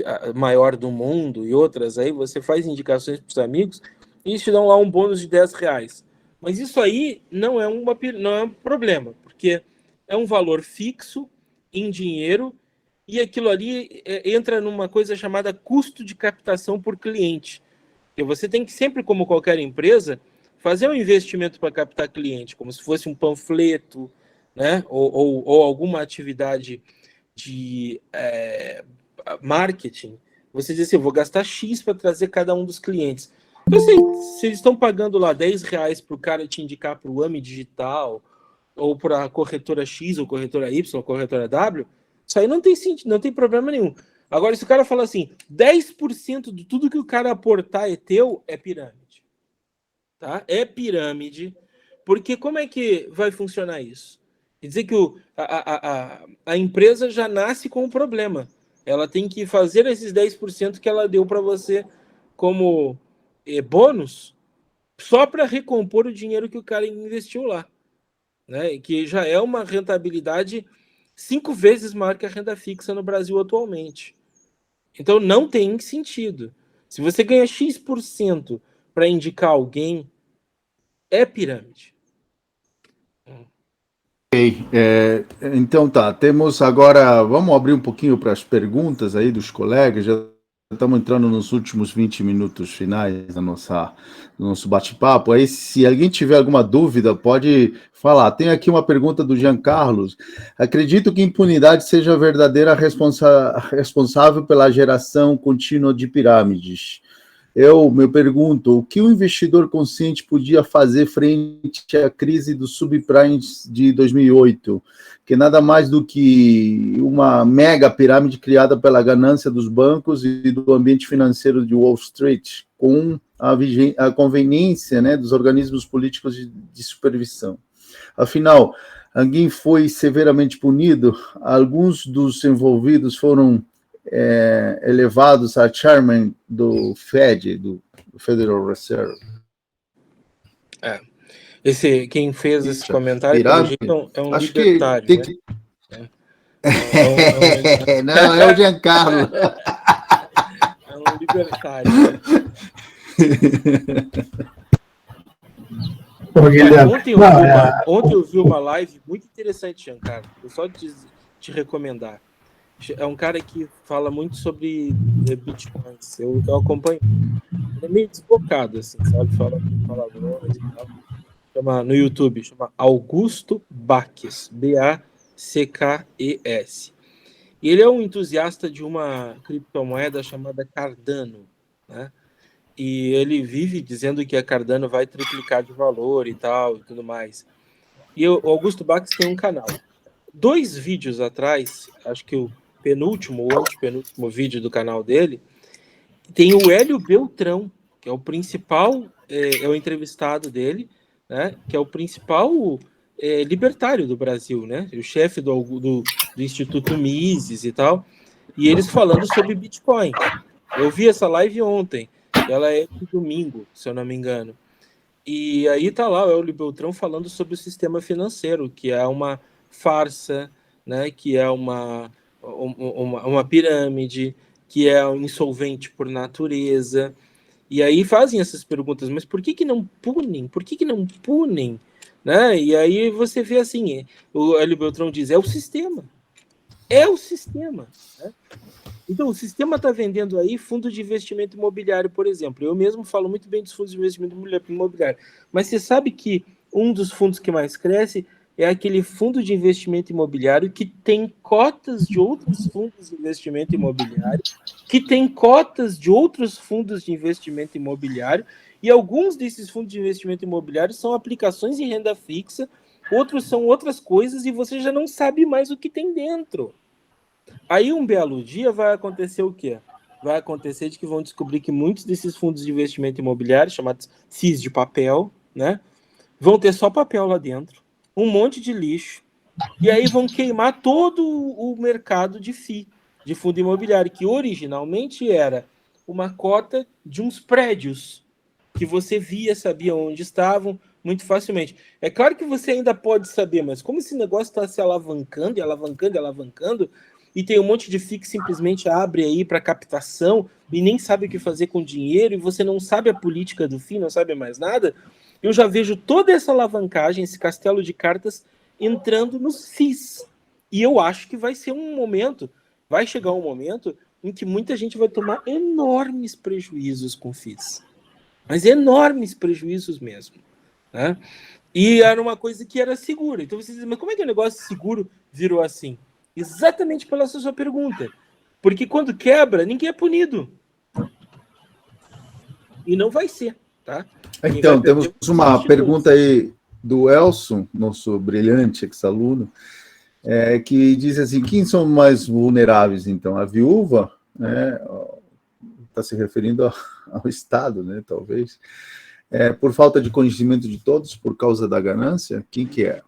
A maior do mundo e outras aí, você faz indicações para os amigos e eles te dão lá um bônus de R$10. Mas isso aí não é um problema, porque é um valor fixo em dinheiro e aquilo ali entra numa coisa chamada custo de captação por cliente. E você tem que sempre, como qualquer empresa, fazer um investimento para captar cliente, como se fosse um panfleto, né? ou alguma atividade de marketing. Você diz assim, eu vou gastar X para trazer cada um dos clientes. Então, assim, se eles estão pagando lá R$10 para o cara te indicar para o AMI Digital, ou para a corretora X, ou corretora Y, ou corretora W, isso aí não tem sentido, não tem problema nenhum. Agora, se o cara fala assim, 10% de tudo que o cara aportar é teu, é pirâmide. Tá? É pirâmide, porque como é que vai funcionar isso? Quer dizer que a empresa já nasce com um problema. Ela tem que fazer esses 10% que ela deu para você como bônus só para recompor o dinheiro que o cara investiu lá, né? Que já é uma rentabilidade 5 vezes maior que a renda fixa no Brasil atualmente. Então não tem sentido. Se você ganha X% para indicar alguém, é pirâmide. Então tá, temos agora, vamos abrir um pouquinho para as perguntas aí dos colegas, já estamos entrando nos últimos 20 minutos finais do nosso bate-papo, aí se alguém tiver alguma dúvida pode falar. Tem aqui uma pergunta do Jean Carlos: acredito que impunidade seja a verdadeira responsável pela geração contínua de pirâmides. Eu me pergunto, o que o investidor consciente podia fazer frente à crise do subprime de 2008, que nada mais do que uma mega pirâmide criada pela ganância dos bancos e do ambiente financeiro de Wall Street, com a conveniência, né, dos organismos políticos de supervisão. Afinal, alguém foi severamente punido. Alguns dos envolvidos foram elevados a chairman do Fed, do Federal Reserve. Quem fez esse comentário, pelo jeito, é um acho libertário, que tem né? que... Não, é o Giancarlo. É um libertário, né? Ontem eu vi uma live muito interessante, Giancarlo. Vou só te recomendar. É um cara que fala muito sobre bitcoins. Eu acompanho. Ele é meio desbocado, assim, sabe? Fala palavrões e tal. No YouTube, chama Augusto Baques. Backes. E ele é um entusiasta de uma criptomoeda chamada Cardano, né? E ele vive dizendo que a Cardano vai triplicar de valor e tal, e tudo mais. E o Augusto Baques tem um canal. 2 vídeos atrás, acho que o penúltimo ou antepenúltimo vídeo do canal dele, tem o Hélio Beltrão, que é o principal, é o entrevistado dele, né? Que é o principal libertário do Brasil, né? O chefe do Instituto Mises e tal. E eles falando sobre Bitcoin. Eu vi essa live ontem. Ela é de domingo, se eu não me engano. E aí tá lá o Hélio Beltrão falando sobre o sistema financeiro, que é uma farsa, né? Que é uma pirâmide, que é um insolvente por natureza. E aí fazem essas perguntas, mas por que não punem? Por que não punem? Né? E aí você vê assim, o Hélio Beltrão diz, é o sistema. É o sistema, né? Então, o sistema está vendendo aí fundo de investimento imobiliário, por exemplo. Eu mesmo falo muito bem dos fundos de investimento imobiliário. Mas você sabe que um dos fundos que mais cresce é aquele fundo de investimento imobiliário que tem cotas de outros fundos de investimento imobiliário, que tem cotas de outros fundos de investimento imobiliário, e alguns desses fundos de investimento imobiliário são aplicações em renda fixa, outros são outras coisas, e você já não sabe mais o que tem dentro. Aí um belo dia vai acontecer o quê? Vai acontecer de que vão descobrir que muitos desses fundos de investimento imobiliário, chamados FIIs de papel, né, vão ter só papel lá dentro, um monte de lixo, e aí vão queimar todo o mercado de FII, de fundo imobiliário, que originalmente era uma cota de uns prédios que você via, sabia onde estavam muito facilmente. É claro que você ainda pode saber, mas como esse negócio está se alavancando, e tem um monte de FII que simplesmente abre aí para captação e nem sabe o que fazer com o dinheiro, e você não sabe a política do FII, não sabe mais nada, eu já vejo toda essa alavancagem, esse castelo de cartas entrando nos FIIs. E eu acho que vai chegar um momento em que muita gente vai tomar enormes prejuízos com FIIs. Mas enormes prejuízos mesmo, né? E era uma coisa que era segura. Então você diz, mas como é que o negócio seguro virou assim? Exatamente pela sua pergunta. Porque quando quebra, ninguém é punido. E não vai ser, tá? Então, temos uma pergunta aí do Elson, nosso brilhante ex-aluno, que diz assim, quem são mais vulneráveis, então? A viúva, né? Está se referindo ao Estado, né? Talvez. Por falta de conhecimento de todos, por causa da ganância? Quem que é?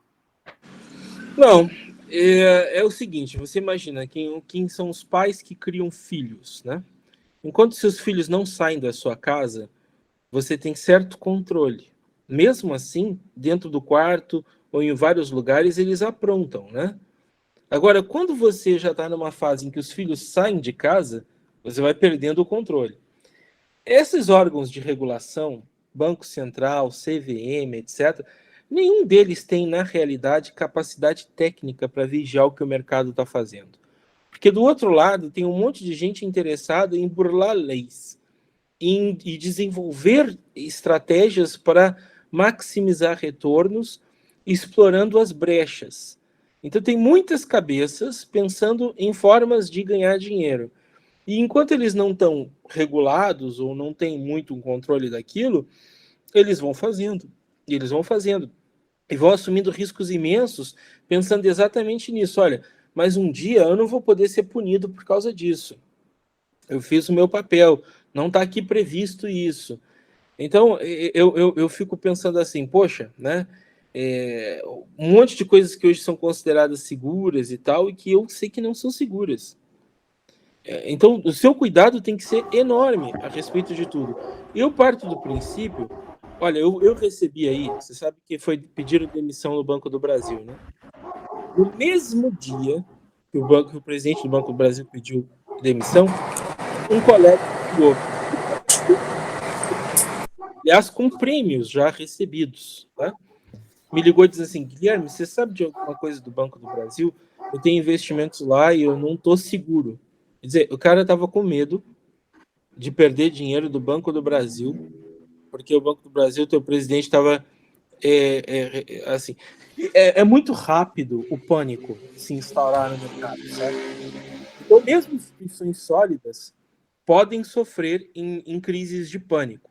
Não, é o seguinte, você imagina quem são os pais que criam filhos, né? Enquanto seus filhos não saem da sua casa, você tem certo controle. Mesmo assim, dentro do quarto ou em vários lugares, eles aprontam, né? Agora, quando você já está numa fase em que os filhos saem de casa, você vai perdendo o controle. Esses órgãos de regulação, Banco Central, CVM, etc., nenhum deles tem, na realidade, capacidade técnica para vigiar o que o mercado está fazendo. Porque, do outro lado, tem um monte de gente interessada em burlar leis, e desenvolver estratégias para maximizar retornos, explorando as brechas. Então, tem muitas cabeças pensando em formas de ganhar dinheiro. E enquanto eles não estão regulados ou não têm muito um controle daquilo, eles vão fazendo, e vão assumindo riscos imensos, pensando exatamente nisso. Olha, mas um dia eu não vou poder ser punido por causa disso. Eu fiz o meu papel, não está aqui previsto isso. Então, eu fico pensando assim, poxa, né? um monte de coisas que hoje são consideradas seguras e tal, e que eu sei que não são seguras. Então, o seu cuidado tem que ser enorme a respeito de tudo. Eu parto do princípio, olha, eu recebi aí, você sabe que foi pedir demissão no Banco do Brasil, né? No mesmo dia que o presidente do Banco do Brasil pediu demissão, um colega ligou, aliás, com prêmios já recebidos, tá? Me ligou e disse assim: Guilherme, você sabe de alguma coisa do Banco do Brasil? Eu tenho investimentos lá e eu não estou seguro. Quer dizer, o cara estava com medo de perder dinheiro do Banco do Brasil, porque o Banco do Brasil, teu presidente estava assim. É muito rápido o pânico se instaurar no mercado, sabe? Então, mesmo instituições sólidas podem sofrer em crises de pânico.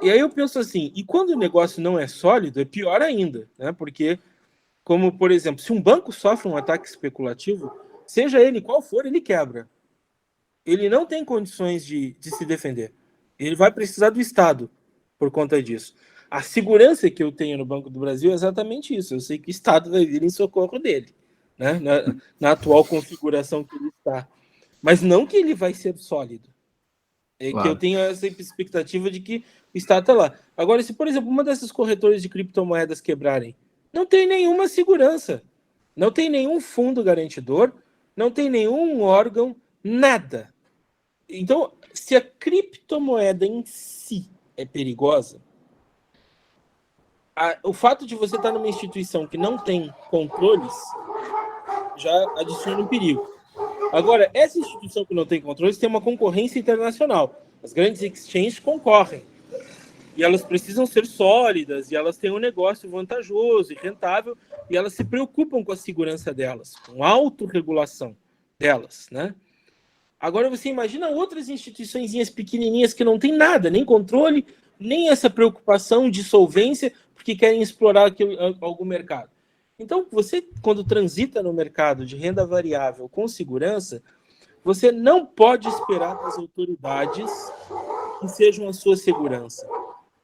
E aí eu penso assim, e quando o negócio não é sólido, é pior ainda, né? Porque, como, por exemplo, se um banco sofre um ataque especulativo, seja ele qual for, ele quebra. Ele não tem condições de se defender. Ele vai precisar do Estado por conta disso. A segurança que eu tenho no Banco do Brasil é exatamente isso. Eu sei que o Estado vai vir em socorro dele, né? Na atual configuração que ele está. Mas não que ele vai ser sólido. Claro. Que eu tenho essa expectativa de que o Estado está lá. Agora, se, por exemplo, uma dessas corretoras de criptomoedas quebrarem, não tem nenhuma segurança. Não tem nenhum fundo garantidor, não tem nenhum órgão, nada. Então, se a criptomoeda em si é perigosa, o fato de você estar numa instituição que não tem controles já adiciona um perigo. Agora, essa instituição que não tem controles tem uma concorrência internacional. As grandes exchanges concorrem. E elas precisam ser sólidas, e elas têm um negócio vantajoso e rentável, e elas se preocupam com a segurança delas, com a autorregulação delas, né? Agora você imagina outras instituiçõezinhas pequenininhas que não têm nada, nem controle, nem essa preocupação de solvência, porque querem explorar algum mercado. Então, você, quando transita no mercado de renda variável com segurança, você não pode esperar das autoridades que sejam a sua segurança.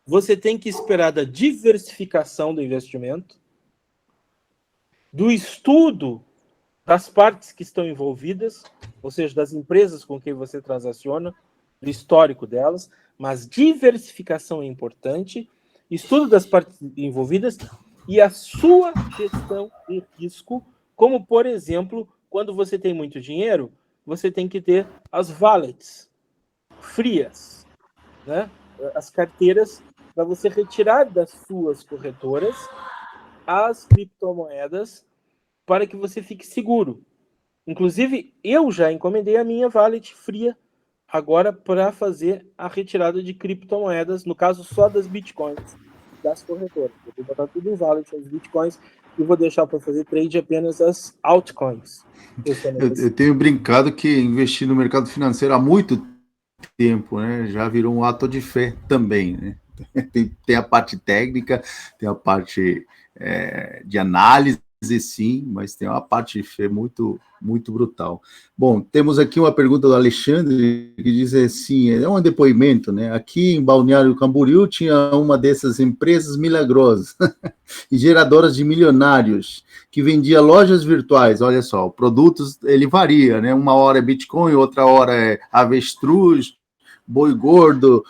Você tem que esperar da diversificação do investimento, do estudo das partes que estão envolvidas, ou seja, das empresas com quem você transaciona, do histórico delas, mas diversificação é importante, estudo das partes envolvidas e a sua gestão de risco, como, por exemplo, quando você tem muito dinheiro, você tem que ter as wallets frias, né? As carteiras para você retirar das suas corretoras as criptomoedas para que você fique seguro. Inclusive, eu já encomendei a minha wallet fria agora para fazer a retirada de criptomoedas, no caso só das bitcoins, das corretoras. Eu vou botar tudo em wallet, as bitcoins, e vou deixar para fazer trade apenas as altcoins. Eu tenho brincado que investir no mercado financeiro há muito tempo, né? Já virou um ato de fé também, né? Tem a parte técnica, tem a parte de análise, sim, mas tem uma parte de fé muito, muito brutal. Bom, temos aqui uma pergunta do Alexandre, que diz assim, é um depoimento, né? Aqui em Balneário Camboriú tinha uma dessas empresas milagrosas e geradoras de milionários, que vendia lojas virtuais, olha só, produtos, ele varia, né? Uma hora é Bitcoin, outra hora é avestruz, boi gordo,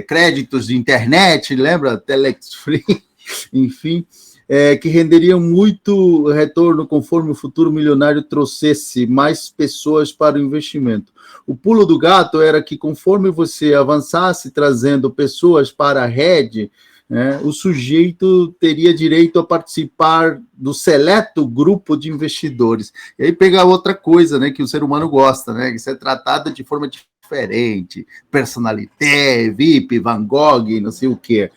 créditos de internet, lembra? Telex Free, enfim... que renderiam muito retorno conforme o futuro milionário trouxesse mais pessoas para o investimento. O pulo do gato era que conforme você avançasse trazendo pessoas para a rede, né, o sujeito teria direito a participar do seleto grupo de investidores. E aí pega outra coisa, né, que o ser humano gosta, né, que isso é tratado de forma diferente, personalité, VIP, Van Gogh, não sei o quê.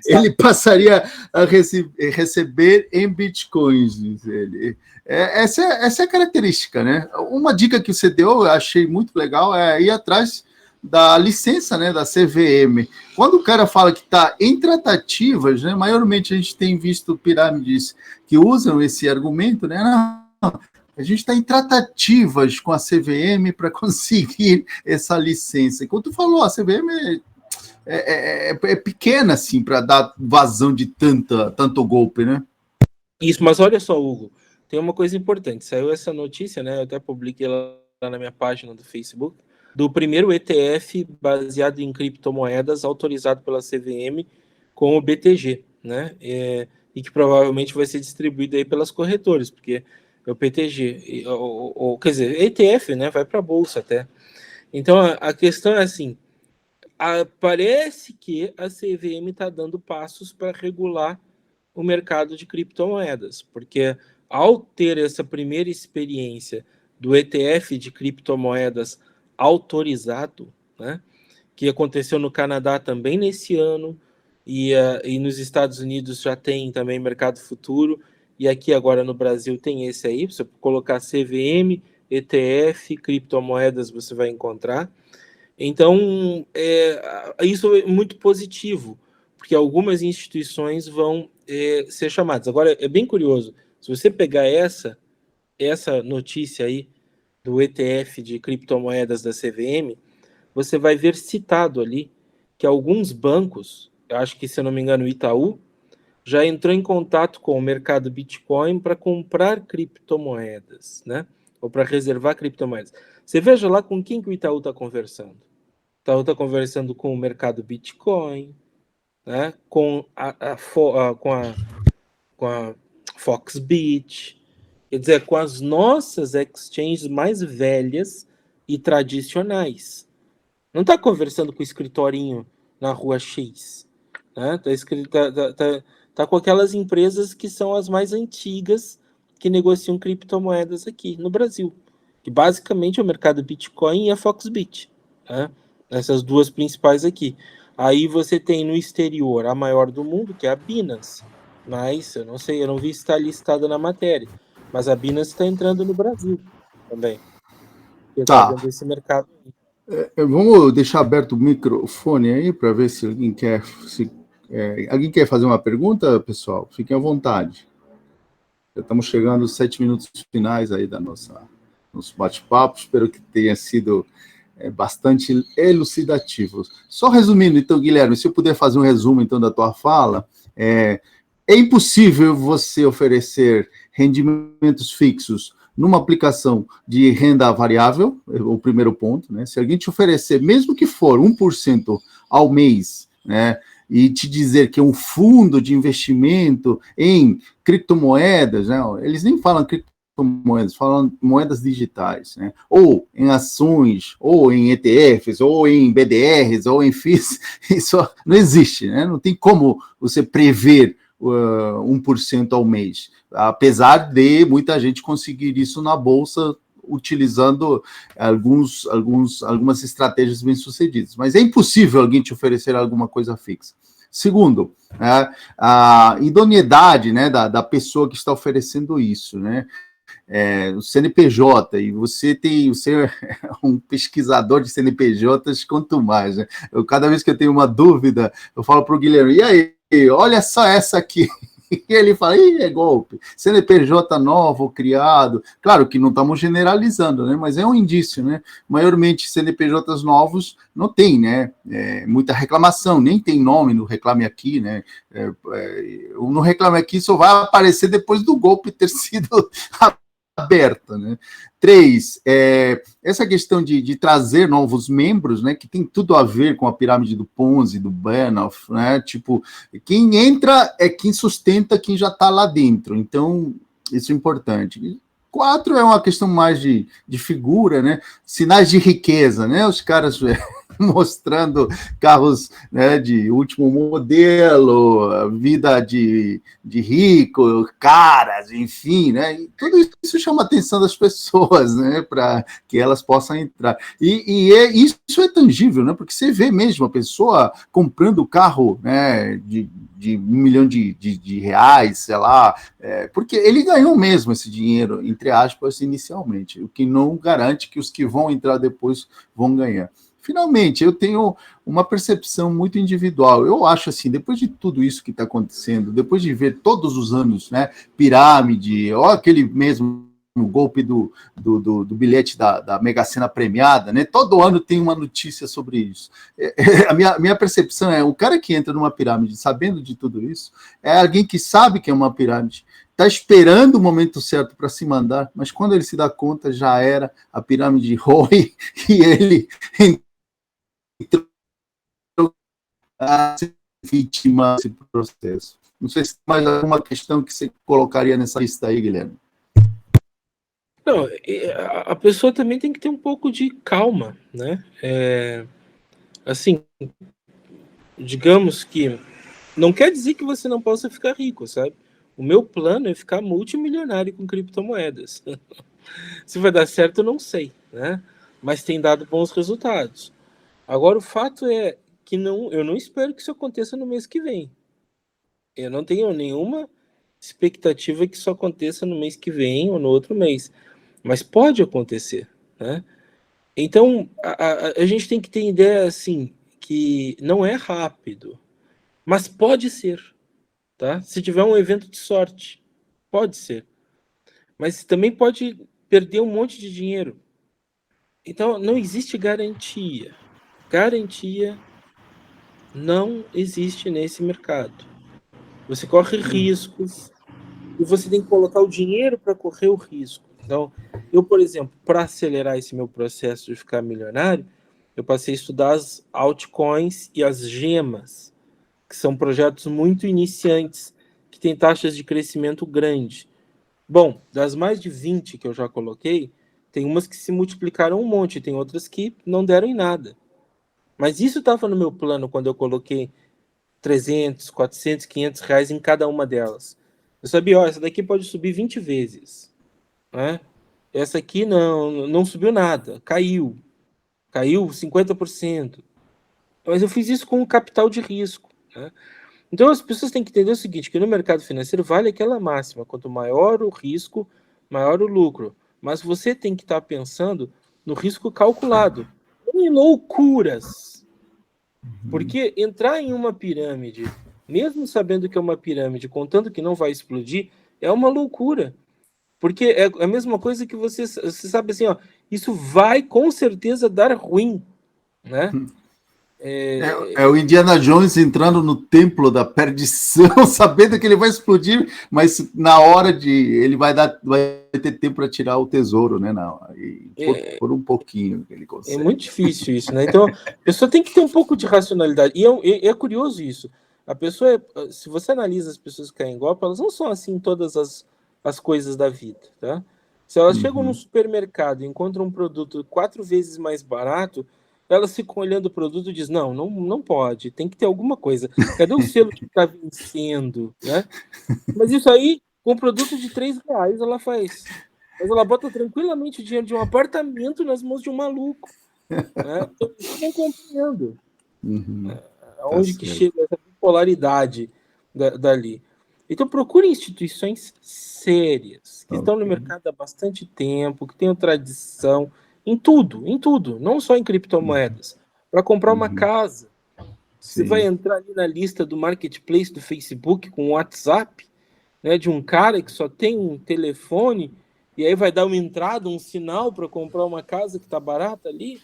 Ele passaria a receber em bitcoins, diz ele. Essa é a característica, né? Uma dica que você deu, eu achei muito legal, é ir atrás da licença, né, da CVM. Quando o cara fala que está em tratativas, né, maiormente a gente tem visto pirâmides que usam esse argumento, né? Não, A gente está em tratativas com a CVM para conseguir essa licença. Enquanto tu falou, a CVM é pequena, assim, para dar vazão de tanto golpe, né? Isso, mas olha só, Hugo, tem uma coisa importante. Saiu essa notícia, né? Eu até publiquei lá na minha página do Facebook, do primeiro ETF baseado em criptomoedas autorizado pela CVM com o BTG, né? E que provavelmente vai ser distribuído aí pelas corretoras, porque é o BTG, quer dizer, ETF, né? Vai para a bolsa até. Então a questão é assim: parece que a CVM está dando passos para regular o mercado de criptomoedas, porque ao ter essa primeira experiência do ETF de criptomoedas autorizado, né, que aconteceu no Canadá também nesse ano, e nos Estados Unidos já tem também mercado futuro, e aqui agora no Brasil tem esse aí, você colocar CVM, ETF, criptomoedas, você vai encontrar. Então, isso é muito positivo, porque algumas instituições vão ser chamadas. Agora, é bem curioso, se você pegar essa notícia aí do ETF de criptomoedas da CVM, você vai ver citado ali que alguns bancos, eu acho que, se eu não me engano, o Itaú, já entrou em contato com o mercado Bitcoin para comprar criptomoedas, né? Ou para reservar criptomoedas. Você veja lá com quem que o Itaú está conversando. O Itaú está conversando com o mercado Bitcoin, né? Com a Foxbit, quer dizer, com as nossas exchanges mais velhas e tradicionais. Não está conversando com o escritorinho na rua X, né? Tá com aquelas empresas que são as mais antigas que negociam criptomoedas aqui no Brasil, que basicamente é o mercado Bitcoin e a Foxbit, né? Essas duas principais aqui. Aí você tem no exterior a maior do mundo, que é a Binance, mas eu não sei, eu não vi se está listada na matéria, mas a Binance está entrando no Brasil também. Tá. Dentro desse mercado. Vamos deixar aberto o microfone aí para ver se alguém quer. Alguém quer fazer uma pergunta, pessoal? Fiquem à vontade. Já estamos chegando aos 7 minutos finais aí da nosso bate-papo. Espero que tenha sido bastante elucidativo. Só resumindo, então, Guilherme, se eu puder fazer um resumo então da tua fala, é impossível você oferecer rendimentos fixos numa aplicação de renda variável, o primeiro ponto, né? Se alguém te oferecer, mesmo que for 1% ao mês, né, e te dizer que é um fundo de investimento em criptomoedas, né, eles nem falam criptomoedas, falam moedas digitais, né, ou em ações, ou em ETFs, ou em BDRs, ou em FIIs, isso não existe, né? Não tem como você prever 1% ao mês, apesar de muita gente conseguir isso na bolsa utilizando algumas estratégias bem-sucedidas, mas é impossível alguém te oferecer alguma coisa fixa. Segundo, a idoneidade, né, da pessoa que está oferecendo isso, né? O CNPJ, e você é um pesquisador de CNPJs, quanto mais, né? Cada vez que eu tenho uma dúvida, eu falo para o Guilherme, e aí, olha só essa aqui. E ele fala, é golpe, CNPJ novo, criado. Claro que não estamos generalizando, né? Mas é um indício, né? Maiormente, CNPJs novos não tem, né? Muita reclamação, nem tem nome no Reclame Aqui, né? No Reclame Aqui só vai aparecer depois do golpe ter sido aberta, né? 3, essa questão de trazer novos membros, né, que tem tudo a ver com a pirâmide do Ponzi, do Banoff, né, tipo, quem entra é quem sustenta quem já está lá dentro, então isso é importante. 4 é uma questão mais de figura, né, sinais de riqueza, né, os caras mostrando carros, né, de último modelo, vida de rico, caras, enfim, né? E tudo isso chama a atenção das pessoas, né, para que elas possam entrar. Isso é tangível, né? Porque você vê mesmo a pessoa comprando o carro, né, de $1 milhão de reais, sei lá, porque ele ganhou mesmo esse dinheiro, entre aspas, inicialmente, o que não garante que os que vão entrar depois vão ganhar. Finalmente, eu tenho uma percepção muito individual. Eu acho assim, depois de tudo isso que está acontecendo, depois de ver todos os anos, né, pirâmide, ou aquele mesmo no golpe do bilhete da Mega Sena premiada, né? Todo ano tem uma notícia sobre isso. A minha percepção é, o cara que entra numa pirâmide sabendo de tudo isso, é alguém que sabe que é uma pirâmide, está esperando o momento certo para se mandar, mas quando ele se dá conta, já era, a pirâmide rói, e ele entrou a ser vítima desse processo. Não sei se tem mais alguma questão que você colocaria nessa lista aí, Guilherme. Não, a pessoa também tem que ter um pouco de calma, né? Assim, digamos que não quer dizer que você não possa ficar rico, sabe? O meu plano é ficar multimilionário com criptomoedas. Se vai dar certo, eu não sei, né? Mas tem dado bons resultados. Agora, o fato é que eu não espero que isso aconteça no mês que vem. Eu não tenho nenhuma expectativa que isso aconteça no mês que vem ou no outro mês. Mas pode acontecer, né? Então, a gente tem que ter ideia, assim, que não é rápido, mas pode ser, tá? Se tiver um evento de sorte, pode ser. Mas também pode perder um monte de dinheiro. Então, não existe garantia. Garantia não existe nesse mercado. Você corre riscos e você tem que colocar o dinheiro para correr o risco. Então, eu, por exemplo, para acelerar esse meu processo de ficar milionário, eu passei a estudar as altcoins e as gemas, que são projetos muito iniciantes, que têm taxas de crescimento grande. Bom, das mais de 20 que eu já coloquei, tem umas que se multiplicaram um monte, tem outras que não deram em nada. Mas isso estava no meu plano quando eu coloquei 300, 400, 500 reais em cada uma delas. Eu sabia, essa daqui pode subir 20 vezes. Né? Essa aqui não subiu nada, caiu 50%. Mas eu fiz isso com um capital de risco. Né? Então as pessoas têm que entender o seguinte, que no mercado financeiro vale aquela máxima, quanto maior o risco, maior o lucro. Mas você tem que estar pensando no risco calculado, não em loucuras. Porque entrar em uma pirâmide, mesmo sabendo que é uma pirâmide, contando que não vai explodir, é uma loucura. Porque é a mesma coisa que você sabe assim, ó, isso vai com certeza dar ruim, né? É o Indiana Jones entrando no templo da perdição, sabendo que ele vai explodir, mas na hora de ele vai ter tempo para tirar o tesouro, né? Não, por um pouquinho que ele consegue. É muito difícil isso, né? Então a pessoa tem que ter um pouco de racionalidade. E é curioso isso. A pessoa, se você analisa as pessoas que caem em golpe, elas não são assim todas as coisas da vida, tá? Se elas chegam no supermercado e encontram um produto 4 vezes mais barato, elas ficam olhando o produto e dizem, não pode, tem que ter alguma coisa. Cadê o selo que está vencendo, né? Mas isso aí, com um produto de 3 reais, ela faz. Mas ela bota tranquilamente o dinheiro de um apartamento nas mãos de um maluco. Né? Então, eles estão compreendendo aonde que chega essa bipolaridade dali. Então, procure instituições sérias, que estão no mercado há bastante tempo, que tenham tradição em tudo, não só em criptomoedas. Para comprar uma casa, você vai entrar ali na lista do marketplace do Facebook com o WhatsApp, né, de um cara que só tem um telefone, e aí vai dar uma entrada, um sinal para comprar uma casa que está barata ali.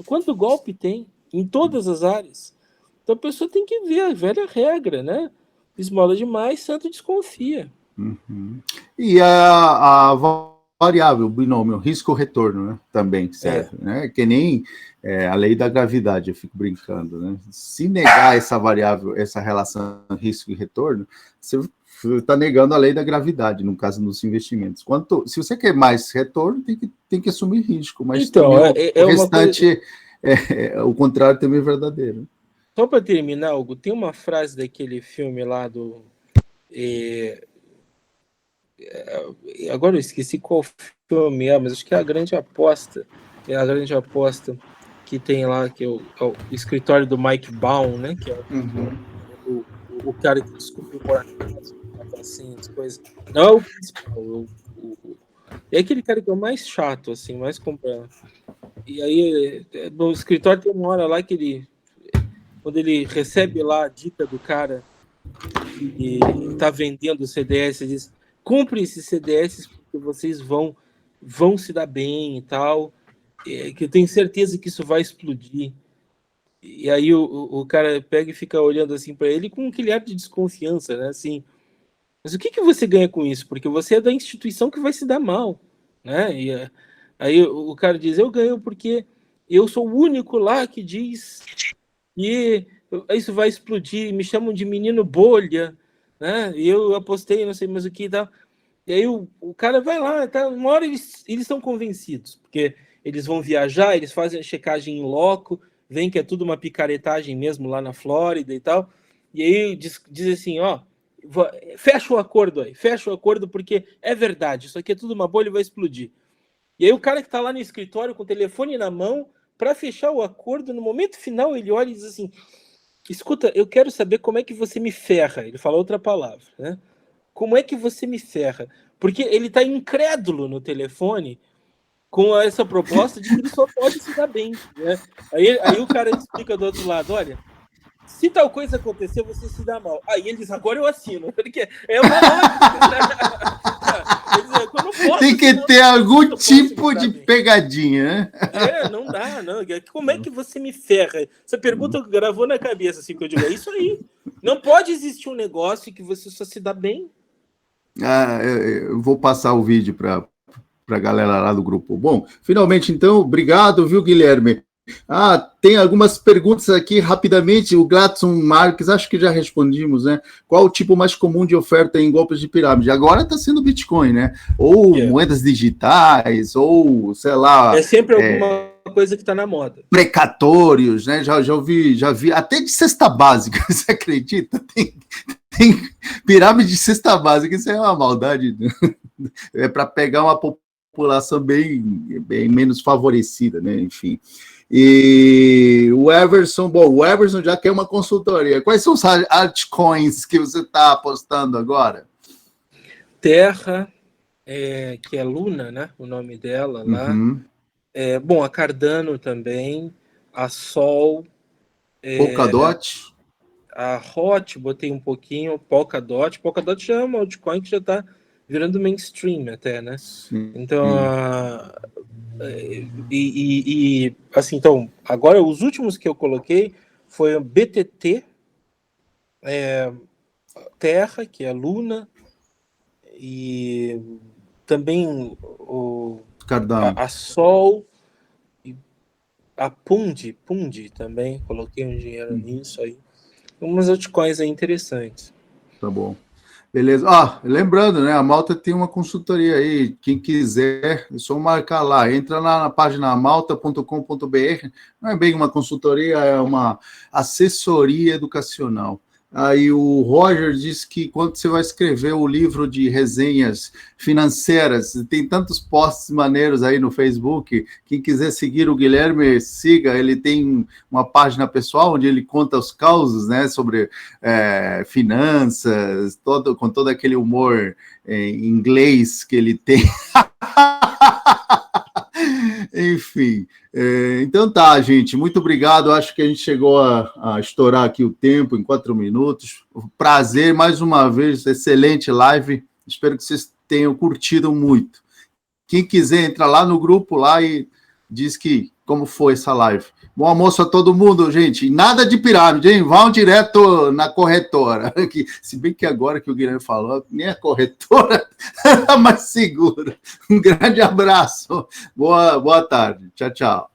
Quanto golpe tem em todas as áreas? Então a pessoa tem que ver a velha regra, né? Esmola demais, santo desconfia. E a variável, o binômio, risco-retorno, né? Também serve, né? Que nem a lei da gravidade, eu fico brincando, né? Se negar essa variável, essa relação risco e retorno, você está negando a lei da gravidade, no caso dos investimentos. Se você quer mais retorno, tem que assumir risco, mas então, o restante, o contrário também é verdadeiro. Só para terminar, Hugo, tem uma frase daquele filme lá do... agora eu esqueci qual filme é, mas acho que é A Grande Aposta. É A Grande Aposta que tem lá, que é o escritório do Mike Baum, né? Que é o cara que descobriu por acaso, assim, as coisas. Não é o principal, é aquele cara que é o mais chato, assim, mais comprando. E aí, no escritório tem uma hora lá que ele, quando ele recebe lá a dica do cara que está vendendo o CDS, ele diz, compre esses CDS porque porque vocês vão se dar bem e tal, que eu tenho certeza que isso vai explodir. E aí o cara pega e fica olhando assim para ele com aquele ar de desconfiança, né? Assim, mas o que você ganha com isso? Porque você é da instituição que vai se dar mal, né? E aí o cara diz, eu ganho porque eu sou o único lá que diz que isso vai explodir, me chamam de menino bolha, né? E eu apostei, não sei mais o que e tal. E aí o cara vai lá, tá? Uma hora eles estão convencidos, porque eles vão viajar, eles fazem a checagem em loco, veem que é tudo uma picaretagem mesmo lá na Flórida e tal, e aí diz assim, ó, fecha o acordo porque é verdade, isso aqui é tudo uma bolha e vai explodir. E aí o cara que tá lá no escritório com o telefone na mão, para fechar o acordo, no momento final ele olha e diz assim, escuta, eu quero saber como é que você me ferra, ele fala outra palavra, né? Como é que você me ferra? Porque ele tá incrédulo no telefone com essa proposta de que ele só pode se dar bem, né? Aí o cara explica do outro lado, olha, se tal coisa acontecer, você se dá mal. Aí ele diz, agora eu assino. Porque é uma lógica. Tem que ter algum tipo de pegadinha, né? Não dá, não. Como é que você me ferra? Essa pergunta gravou na cabeça, assim, que eu digo, é isso aí. Não pode existir um negócio que você só se dá bem. Eu vou passar o vídeo para a galera lá do grupo. Bom, finalmente, então, obrigado, viu, Guilherme? Tem algumas perguntas aqui rapidamente. O Gladson Marques, acho que já respondimos, né? Qual o tipo mais comum de oferta em golpes de pirâmide? Agora está sendo Bitcoin, né? Ou moedas digitais, ou, sei lá... É sempre alguma coisa que está na moda. Precatórios, né? Já vi, até de cesta básica, você acredita? Tem pirâmide de cesta básica, isso é uma maldade. É para pegar uma população bem menos favorecida, né? Enfim. E o Everson já quer uma consultoria. Quais são os altcoins que você está apostando agora? Terra, que é Luna, né? O nome dela lá. Bom, a Cardano também, a Sol. Polkadot? A Hot, botei um pouquinho, Polkadot. Polkadot já é uma altcoin que já está virando mainstream até, né? Sim. Então, assim, então, agora os últimos que eu coloquei foi o BTT, Terra, que é Luna, e também a Sol, e a Pundi também, coloquei um dinheiro nisso aí. Umas altcoins aí interessantes. Tá bom. Beleza. Lembrando, né? A Malta tem uma consultoria aí. Quem quiser, é só marcar lá. Entra lá na página malta.com.br. Não é bem uma consultoria, é uma assessoria educacional. Aí o Roger disse que quando você vai escrever o livro de resenhas financeiras, tem tantos posts maneiros aí no Facebook, quem quiser seguir o Guilherme, siga, ele tem uma página pessoal onde ele conta os causos, né, sobre finanças, com todo aquele humor em inglês que ele tem. Enfim, então tá, gente, muito obrigado, acho que a gente chegou a estourar aqui o tempo em 4 minutos, prazer, mais uma vez, excelente live, espero que vocês tenham curtido muito. Quem quiser, entra lá no grupo lá e diz como foi essa live. Bom almoço a todo mundo, gente, nada de pirâmide, hein? Vão direto na corretora, se bem que agora que o Guilherme falou, nem a corretora está mais segura. Um grande abraço, boa tarde, tchau, tchau.